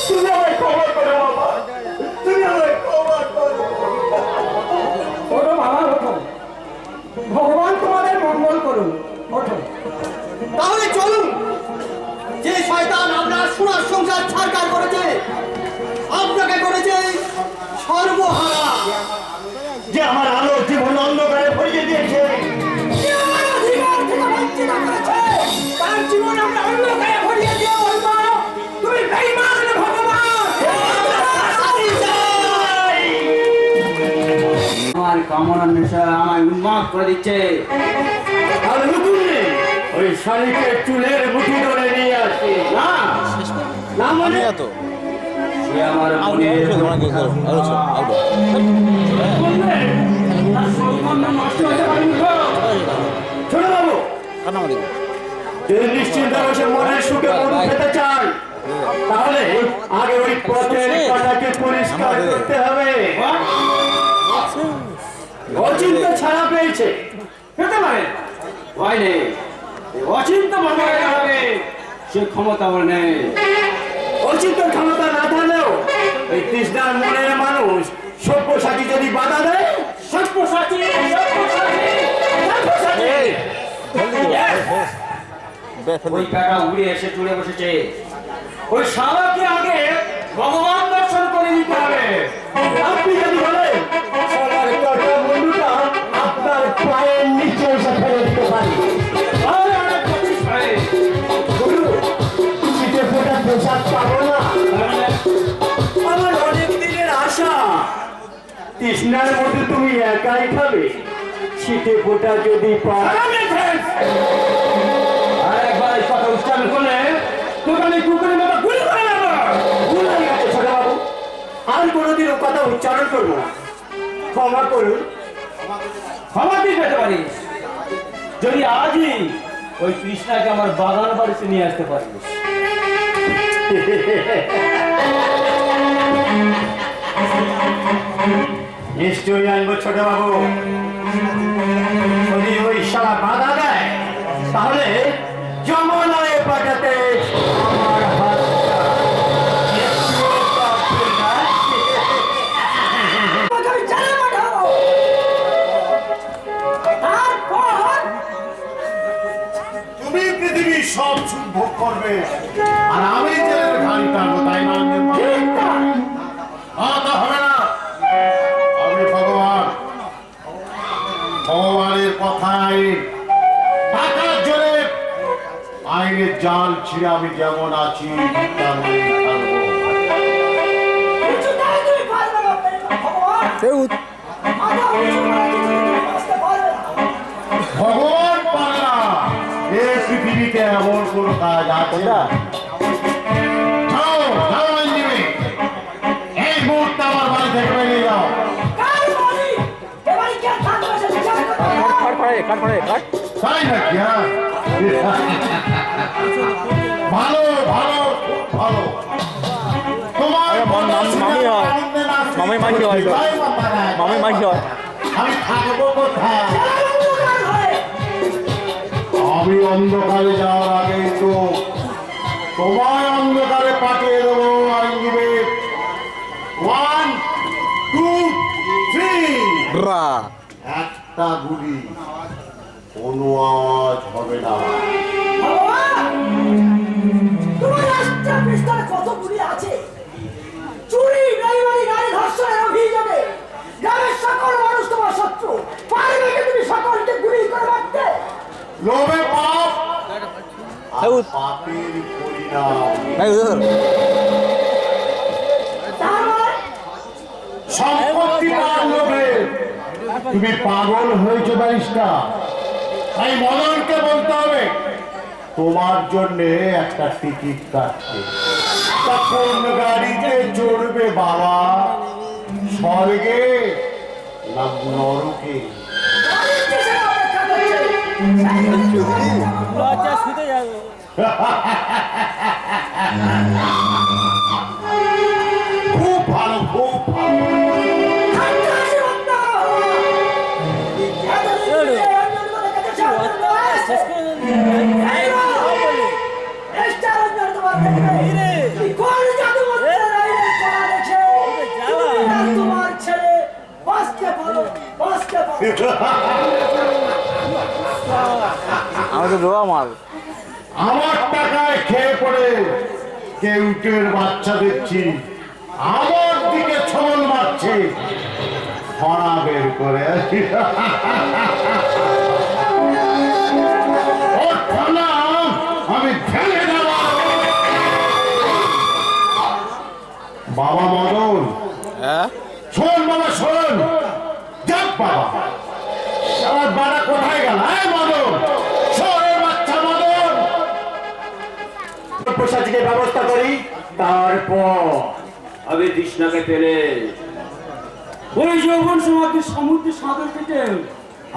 তুমি আমায় ক্ষমা করো বাবা, তুমি আমায় ক্ষমা করো। ওঠো বাবা, ওঠো। ভগবান তোমাদের মঙ্গল করুন। ওঠো। তাহলে চলুন, যে শয়তান আপনার সোনার সংসার ছাড়কার করেছে আপনাকে করেছে সর্বহারা। যে আমার আলো জীবন অন্ধকারে ভরিয়ে দিয়েছে, যে আমার অধিকার থেকে বঞ্চিত করেছে, তার জীবন আমরা অন্ধকারে ভরিয়ে দিয়ে বলবো, তুমি বেঈমান ভগবান। আমার কামনার নেশা আমায় উন্মাদ করে দিচ্ছে। আর নতুন নেই, ওই শালিকের চুলের মুঠি ধরে নিয়ে আসি। না না মানে এত সে আমার মনের তোমাকে আলোচনা ছোট বাবু, কান্না মারি যদি নিশ্চিন্ত বসে মনের সুখে মধু খেতে চান, তাহলে আগে ওই পথের কাটাকে পরিষ্কার করতে হবে। অচিন্ত ছাড়া পেয়েছে, পেতে পারে, ভয় নেই। অচিন্ত মাথায় হবে, সে ক্ষমতা আমার নেই। অচিন্ত ক্ষমতা না থাকলেও এই তৃষ্ণার মনের মানুষ সব্যসাচী যদি বাধা দেয়, সব্যসাচী ওই কাটা উড়ে এসে চলে বসেছে। ওই শালাকে আগে ভগবান দর্শন করে দিতে হবে। আপনি যদি বলেন শালার কাটা বন্ধুটা আপনার পায়ের নিচে এসে ফেলে দিতে পারি, শীতে ফোটা পোশাক পাবো না। আমার অনেক দিনের আশা তৃষ্ণার মধ্যে তুমি একাই খাবে, ছিটে ফোটা যদি পাও। আর একবার এই কথা উচ্চারণ করলে তোকে আমি কুকুরের মতো গুলি করে নেবো। ভুল হয়ে গেছে ছোট বাবু, আর কোনোদিন ও কথা উচ্চারণ করবো না। ক্ষমা করুন। ক্ষমা দিয়ে পেতে পারিস যদি আজই ওই কৃষ্ণাকে আমার বাগান বাড়িতে নিয়ে আসতে পারিস। নিশ্চয়ই আনবো ছোট বাবু। যদি ওই শালা বাধা দেয় তাহলে যমুনায় পাঠাতে আমার হাতটা একটুও কাঁপবে না। তোমাকে আমি জেলে পাঠাবো। তারপর তুমি পৃথিবীর সব সুখ ভোগ করবে আর আমি জেলের ঘাড়ি টানবো, তাই না? তা হবে না। আমি ভগবানের কথায় টাকার জোরে আইনের জাল ছিঁড়ে আমি যেমন আছি তেমনই থাকবো। কিছুতেই তুমি পারবে না, ভগবান। মাথা উঁচু করে তুমি বাঁচতে পারবে না। ভগবান পারে না, এই পৃথিবীতে এমন কোন কাজ আছে না। যাও, যাও আইনজীবী, এই মুহূর্তে আমার বাড়ি থেকে বেরিয়ে যাও। কার বাড়ি? এ বাড়ি কে থাকবে সে বিচার করতে হবে। তাই নাকি? হ্যাঁ, ভালো ভালো ভালো। তোমার আনন্দে নাচতে মামি মাঝি হয়। জয় মাতা রায়। মামি মাঝি হয়। আমি থাকবো কোথায়? অন্ধকার হয়ে আমি অন্ধকারে যাওয়ার আগে তো তোমার অন্ধকারে পাঠিয়ে দেবো আইনজীবী। 1 2 3 ব্রা একটা গুলি, কোনো আওয়াজ হবে না। ভগবান, তোমার রাষ্ট্রের বিস্তারে কত গুলি আছে। চুরি, বেইমানি, নারী ধর্ষণের অভিযোগে গ্রামের সকল মানুষ তোমার শত্রু। পারবে কি তুমি সকলকে গুলি করে মারতে? লোভে পাপ আর পাপের পরিণাম। তার মানে সম্পত্তি পাওয়ার লোভে তুমি পাগল হয়েছো ব্যারিস্টার। তাই মদনকে বলতে হবে তোমার জন্য একটা টিকিট কাটছে। তা কোন গাড়িতে চড়বে বাবা, স্বর্গে না নরকে? গাড়ির স্টেশনে অপেক্ষা করছে। সেইখানে তোমাকে যাবো। খুব ভালো, খুব ভালো। ঠান্ডা হাসি বন্ধ করো। এতদিন ধরে এই অঞ্জনগুলো কেটে সামনে এস্টার অঞ্জন তোমার দেখবে। কোন জাদু মন্ত্রের আইনের কলা দেখে তুমি আর তোমার ছেলে বাঁচতে পারো, বাঁচতে পারো। আমি তো দোয়া মাল। আমার টাকায় খেয়ে পড়ে কেউটের বাচ্চা দেখছি আমার দিকে ছবল মারছে, ফনা বের করে। ও ফনা, আমি ঢেলে দেব। বাবা মদন, হ্যাঁ শোন বাবা শোন, যাক বাবা, আমার বাড়া কোথায় গেল? এই মদন, শোনের বাচ্চা মদন। প্রসাদকে ব্যবস্থা করি, তারপর আমি তৃষ্ণাকে পেলে ওই যৌবন সমাজকে সমুদ্রে সাঁতার কেটে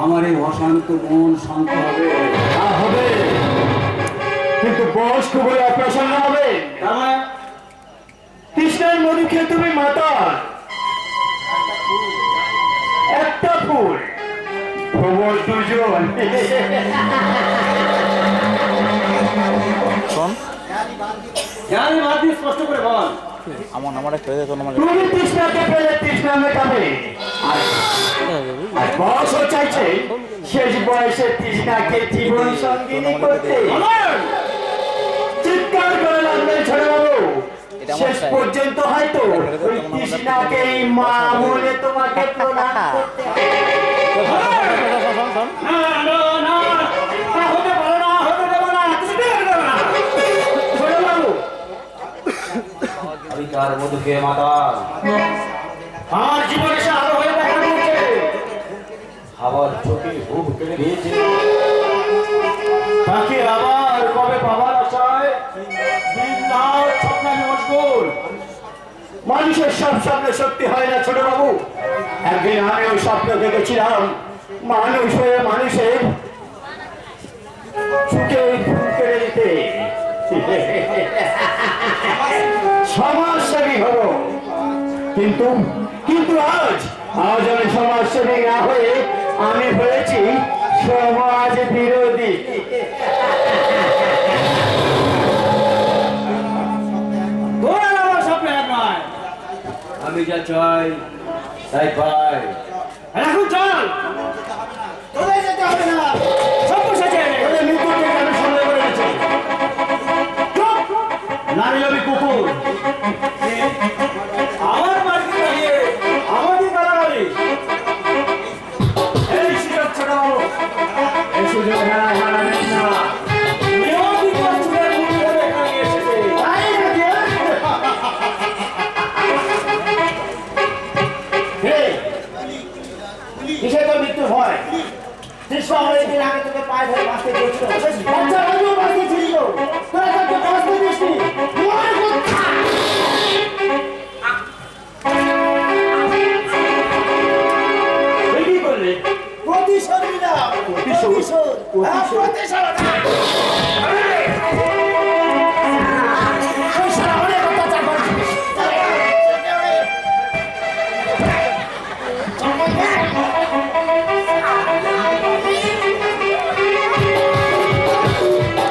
আমার এই অশান্ত মন শান্ত হবে। তা হবে, কিন্তু বয়স্ক বলে অপ্রসন্ন হবে। তৃষ্ণার মধু খেয়ে তুমি মাতা একটা ফুল, খবর দুজন। শোন, জানি বাদ দিয়ে স্পষ্ট করে বল। আমার নাম্বারটা খেলে দে, তোর নাম্বার। তুমি তৃষ্ণাকে পেলে তৃষ্ণা মেটাবে, আর বয়সও চাইছে শেষ বয়সে তৃষ্ণাকে জীবন সঙ্গিনী করতে। চিৎকার করে লাগবেন ছোট বাবু, শেষ পর্যন্ত হয়তো ওই তৃষ্ণাকে মা বলে তোমাকে প্রণাম করতে হবে। না, না, না, তা হতে পারে না, হতে দেবো না, কিছুতেই হতে দেবো না। ছোট বাবু, আমি কার মধুকে মাতা আমার জীবনে সে আলো হয়ে আবার চোখে ঘুম কেড়ে নিয়েছে। তাকে আবার কবে পাবার আশায় দিন রাত স্বপ্নে মশগুল। মানুষের সব স্বপ্ন সত্যি হয় না ছোট বাবু। একদিন আমি ওই স্বপ্ন দেখেছিলাম মানুষ হয়ে মানুষের সুখে ঘুম কেড়ে দিতে সমাজসেবী হব। কিন্তু কিন্তু আজ আমি সমাজসেবী না হয়ে আমি হয়েছি সমাজ বিরোধী। আমার স্বপ্ন এক নয়, আমি যা চাই তাই পাই। এখন চল, তোদের যেতে হবে না। সব বসেছে ওদের মৃত্যু থেকে আমি সন্দেহ করে গেছি। নারী আমি কুকুর, আমার মাঝে দাঁড়িয়ে আমাদের গালাগালি। এই সুযোগ ছোট বাবু, এই সুযোগ হারাবেন না। নিয়মিত চুলের মুখ ধরে এখানে এসেছে। তাই নাকি? কিসে তোর মৃত্যু হয়? কৃষ্ণ অনেকদিন আগে তোকে পায়ে ধরে বাঁচতে দিয়েছিল। বাচ্চা বাবু বাঁচিয়ে ছিল, তোরা তাকে বাঁচতে দিসনি। মর কোথা? তুই কি করলে? প্রতিশোধ নিলাম। প্রতিশোধ। হ্যাঁ, প্রতিশোধ। ওই শালা অনেক অত্যাচার করেছিস।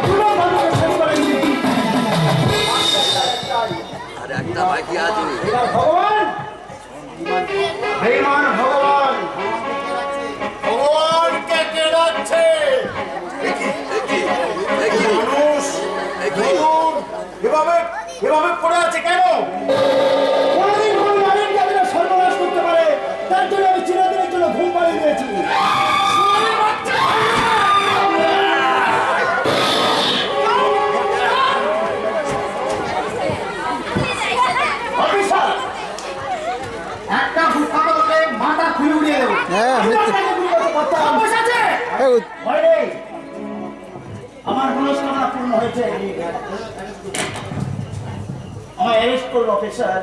পুরো মানুষের শেষ করে দিলি। এবার ভগবান, বেঈমান ভগবান, ভগবানকে কে ডাকছে? মানুষ বলুন, এভাবে এভাবে পড়ে আছে কেন? কোনদিন কোন নারীর যাদের সর্বনাশ করতে পারে তার জন্য আমি চিরদিনের জন্য ঘুম পাড়িয়ে দিয়েছি। অফিসার, একটা ফুটপাতে বসে মাথা খুলে উড়িয়ে দেবো। হ্যাঁ, মৃত্যু। অভ্যাস আছে? এই ভয় নেই। আমার মনস্কামনা পূর্ণ হয়েছে। আমায় অ্যারেস্ট করুন অফিসার।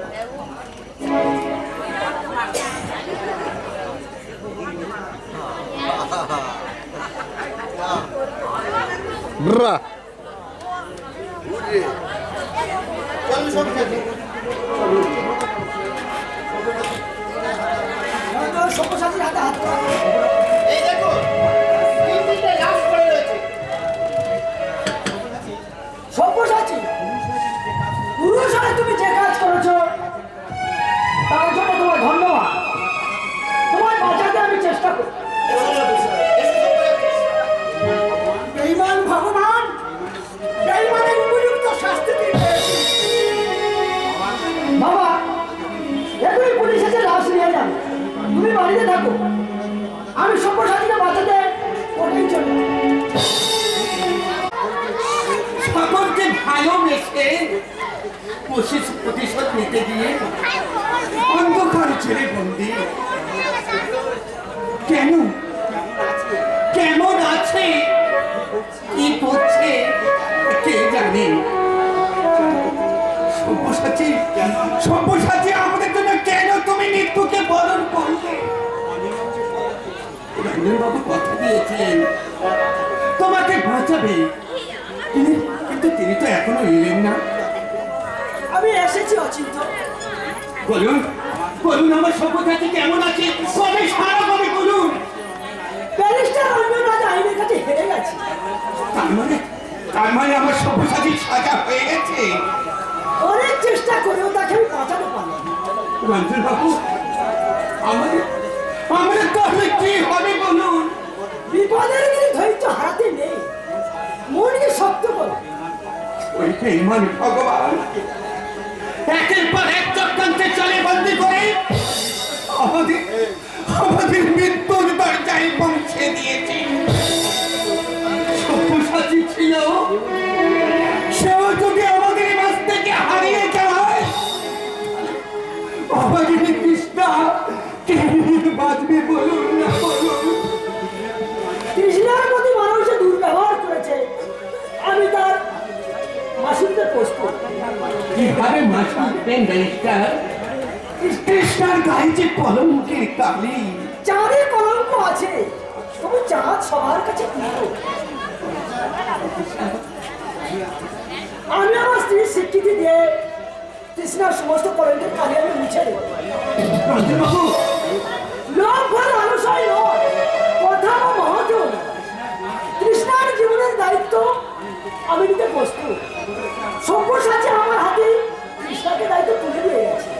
ব্রা সব্যসাচীর হাতে হাত ধরো। এই দেখো, তিনটে লাশ পড়ে রয়েছে। সব্যসাচী, পুরুষ হলে তুমি যে কাজ করেছো তার জন্য তোমার ধন্যবাদ। তোমায় বাঁচাতে আমি চেষ্টা করি। বেঈমান ভগবান, বেঈমানের উপযুক্ত শাস্তি দিন। বাবা, এখনই পুলিশ এসে লাশ নিয়ে যান। তুমি বাড়িতে থাকো, আমি সব্যসাচীকে বাঁচাতে কোর্টেই চলে যাব। সকলকে ভালোবেসে প্রতিশোধ নিতে গিয়ে অন্ধকার ছেড়ে বন্দি। কেন? কেমন আছে? কি করছে? কে জানে? সব্যসাচী, সব্যসাচী, আমাদের জন্য কেন তুমি মৃত্যুকে বরণ করলে? রঞ্জনবাবু কথা দিয়েছেন তোমাকে বাঁচাবে, কিন্তু তিনি তো এখনো এলেন না। আমি এসেছি অচিন্ত। বলুন, বলুন আমার সব্যসাচী কেমন আছে? কবে সারা কবে বলুন। ব্যারিস্টার রঞ্জনরাজ আইনের কাছে হেরে গেছে। তার মানে আমার সব্যসাচী সাজা হয়ে গেছে। অনেক চেষ্টা করেও তাকে আমি বাঁচাতে পারলাম না। রঞ্জনবাবু, আমাদের তাহলে কি হবে বলুন? বিপদের দিনে ধৈর্য হারাতে নেই, মনকে শক্ত করো। ওই বেঈমান ভগবান একের পর এক চক্রান্তে চলে বন্দি করে আমাদের মৃত্যুর দরজায় পৌঁছে দিয়েছে। সব্যসাচী ছিল, সেও যদি আমাদের মাঝ থেকে হারিয়ে যায়, আমাদের কৃষ্ণা কে বাঁচবে বলুন না বলুন। শুনবেন ব্যারিস্টার? কৃষ্ণার গায়ে যে কলঙ্কের কালি। চাঁদের কলঙ্ক আছে, তবু চাঁদ সবার কাছে প্রিয়। আমি আমার স্ত্রীর স্বীকৃতি দিয়ে কৃষ্ণার সমস্ত কলঙ্কের কালি আমি মুছে দেব। রঞ্জনবাবু, লোক ঘর মানুষই নয়, কথা মহৎ। কৃষ্ণার জীবনের দায়িত্ব আমি নিতে প্রস্তুত। সব্যসাচী আমার হাতে কৃষ্ণাকে দায়িত্ব তুলে দিয়ে গেছে।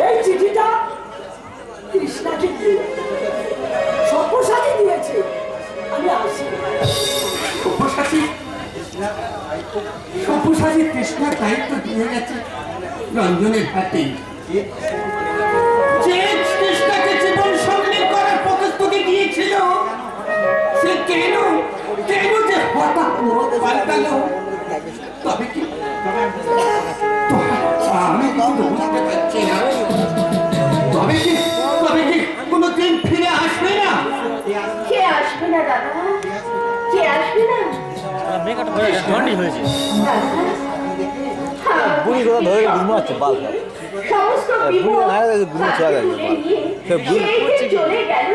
এই চিঠিটা কৃষ্ণাকে দিয়ে সব্যসাচী দিয়েছে। আমি আসি। সব্যসাচী কৃষ্ণার দায়িত্ব দিয়ে গেছে রঞ্জনের হাতে। যে কৃষ্ণাকে জীবন সঙ্গী করার প্রতিশ্রুতি দিয়েছিল, সে কেন যে হঠাৎ মত পাল্টালো? তবে কি আমি কিন্তু বুঝতে পারছি না। তবে কি কোনোদিন ফিরে আসবে না? কে আসবে না দাদা? কে আসবে না? বুড়ি কথা ধরে ঘুমাচ্ছে বাল সমস্ত বিপদ না ঘুমো চলে যায় চলে গেল।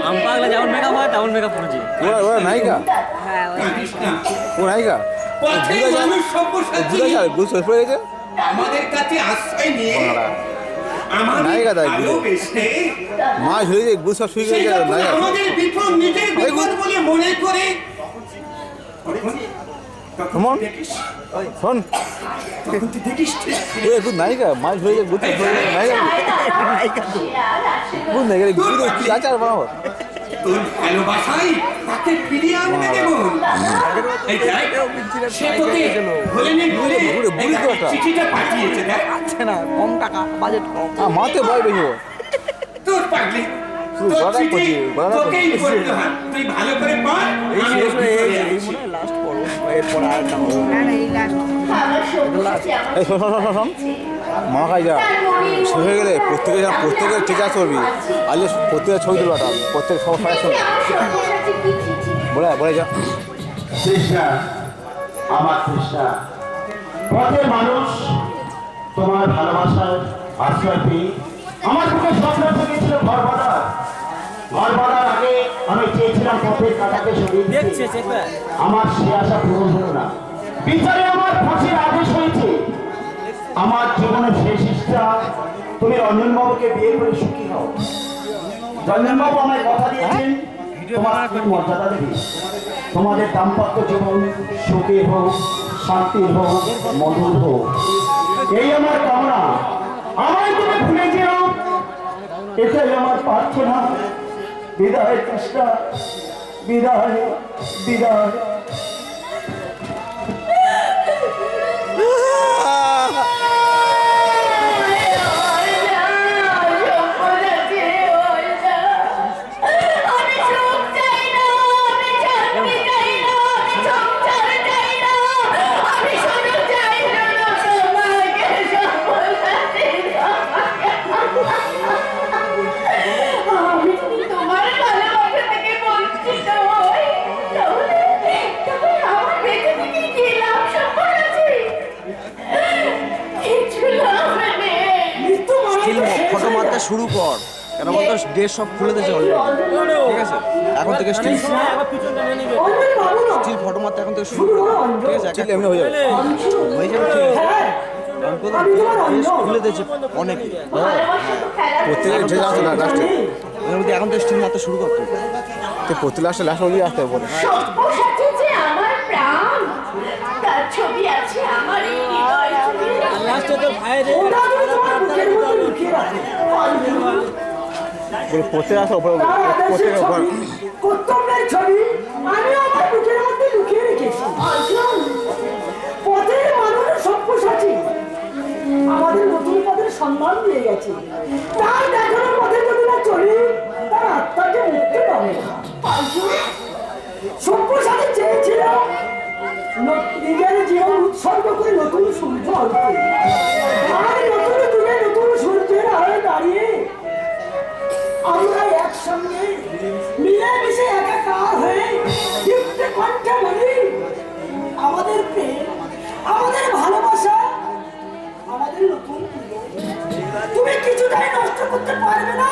আম পাগলা যেমন মেকআপ হয় তেমন মেকআপ করেছি। ওরা নায়িকা, ও নায়িকা পথের মানুষ সব্যসাচী পড়ে গেছে। আমাদের কাছে আশ্রয় নিয়ে আমাদের নায়িকা তাই ভালোবেসে মাছ হয়ে যায় গুছ সব শুয়ে সে গেছে যখন নায়িকা। আমাদের বিপদ নিজের বিপদ বলে মনে করে কেমন শোন তখন তুই দেখিস তুই একটু নায়িকা মাছ হয়ে যায় গুছ নায়িকা বুঝ না গেলে গুড়ো কি আচার বানাবো তোর ভালোবাসাই তাকে ফিরিয়ে আনতে দেব। এই দেখ, সে তোকে ভোলেনি বলে বুড়ি তো একটা চিঠিটা পাঠিয়েছে। দেখ না কম টাকা বাজেট কম মাতে ভয় বেশি তোর পাগলি তুই তোর গড়া চিঠি করছি, গড়া তোকেই করছি। পড়তে হয়। তুই ভালো করে পড়, এই আমি শেষ হয়ে চলে এই আসছি। মনে হয় লাস্ট পড়ো এরপর আর একটা হবে আমার সব্যসাচী আমার এই শোন মা খাই যা শেষ হয়ে গেলে প্রত্যেকের ঠিক আছে করবি আজ প্রত্যেকের ছবি তুলবা প্রত্যেক সব ফায়ার ছবি আমার সব্যসাচী কি চিঠি? বলে যা কৃষ্ণা, আমার কৃষ্ণা, পথের মানুষ তোমার ভালোবাসায় আশ্রয় পেয়ে আমার বুকে স্বপ্ন থেকেছিল ঘর বাঁধার আগে আমি চেয়েছিলাম পথের কাটাকে সরিয়ে দিতে। আমার সে আশা পূরণ হলো না। বিচারে আমার ফাঁসির আদেশ হয়েছে। আমার জীবনের শেষ ইচ্ছা তুমি রঞ্জনবাবুকে বিয়ে করে সুখী হও। রঞ্জনবাবু আমায় কথা দিয়েছেন তোমার খুব মর্যাদা দেবে। তোমাদের দাম্পত্য জীবন সুখের হোক, শান্তির হোক, মধুর হোক, এই আমার কামনা। আমায় তুমি ভুলে যেও, এটাই আমার প্রার্থনা। বিদায় কৃষ্ণা, বিদায় বিদায়। ফটো মারতে শুরু কর কেন বলতো ড্রেস সব খুলে দিয়েছে অলরেডি ঠিক আছে এখন থেকে স্টিল ফটো মারতে এখন থেকে শুরু কর ঠিক আছে একটা এমনি হয়ে যাবে খুলে দিয়েছে অনেকে প্রত্যেকের ড্রেস আসে না লাস্টে এখন থেকে স্টিল মারতে শুরু করতো তো প্রতি লাস্টে অবধি আসতে হবে বলে সব্যসাচী যে আমার প্রাণ, তার ছবি আছে আমার এই হৃদয় জুড়ে। ওটা তুমি তোমার বুকের মধ্যে লুকিয়ে রাখো। বলে পড়তে আসো উপরে তার আদেশের পড়তে উপর ছবি, কর্তব্যের ছবি আমি আমার বুকের মধ্যে লুকিয়ে রেখেছি। পথের মানুষ সব্যসাচী আমাদের নতুন পথের সম্মান দিয়ে গেছে। তার দেখানোর পথে যদি না চলি, তার আত্মাকে মুক্তি পাবে না। সব্যসাচী চেয়েছিল নিজের জীবন উৎসর্গ করে নতুন সূর্য আনতে। আর নতুন যুগে নতুন সূর্যের আড়ে দাঁড়িয়ে আমরা একসঙ্গে মিলেমিশে একাকার হয়ে দীপ্ত কণ্ঠে বলি আমাদের প্রেম, আমাদের ভালোবাসা, আমাদের নতুন তুমি কিছুটাই নষ্ট করতে পারবে না।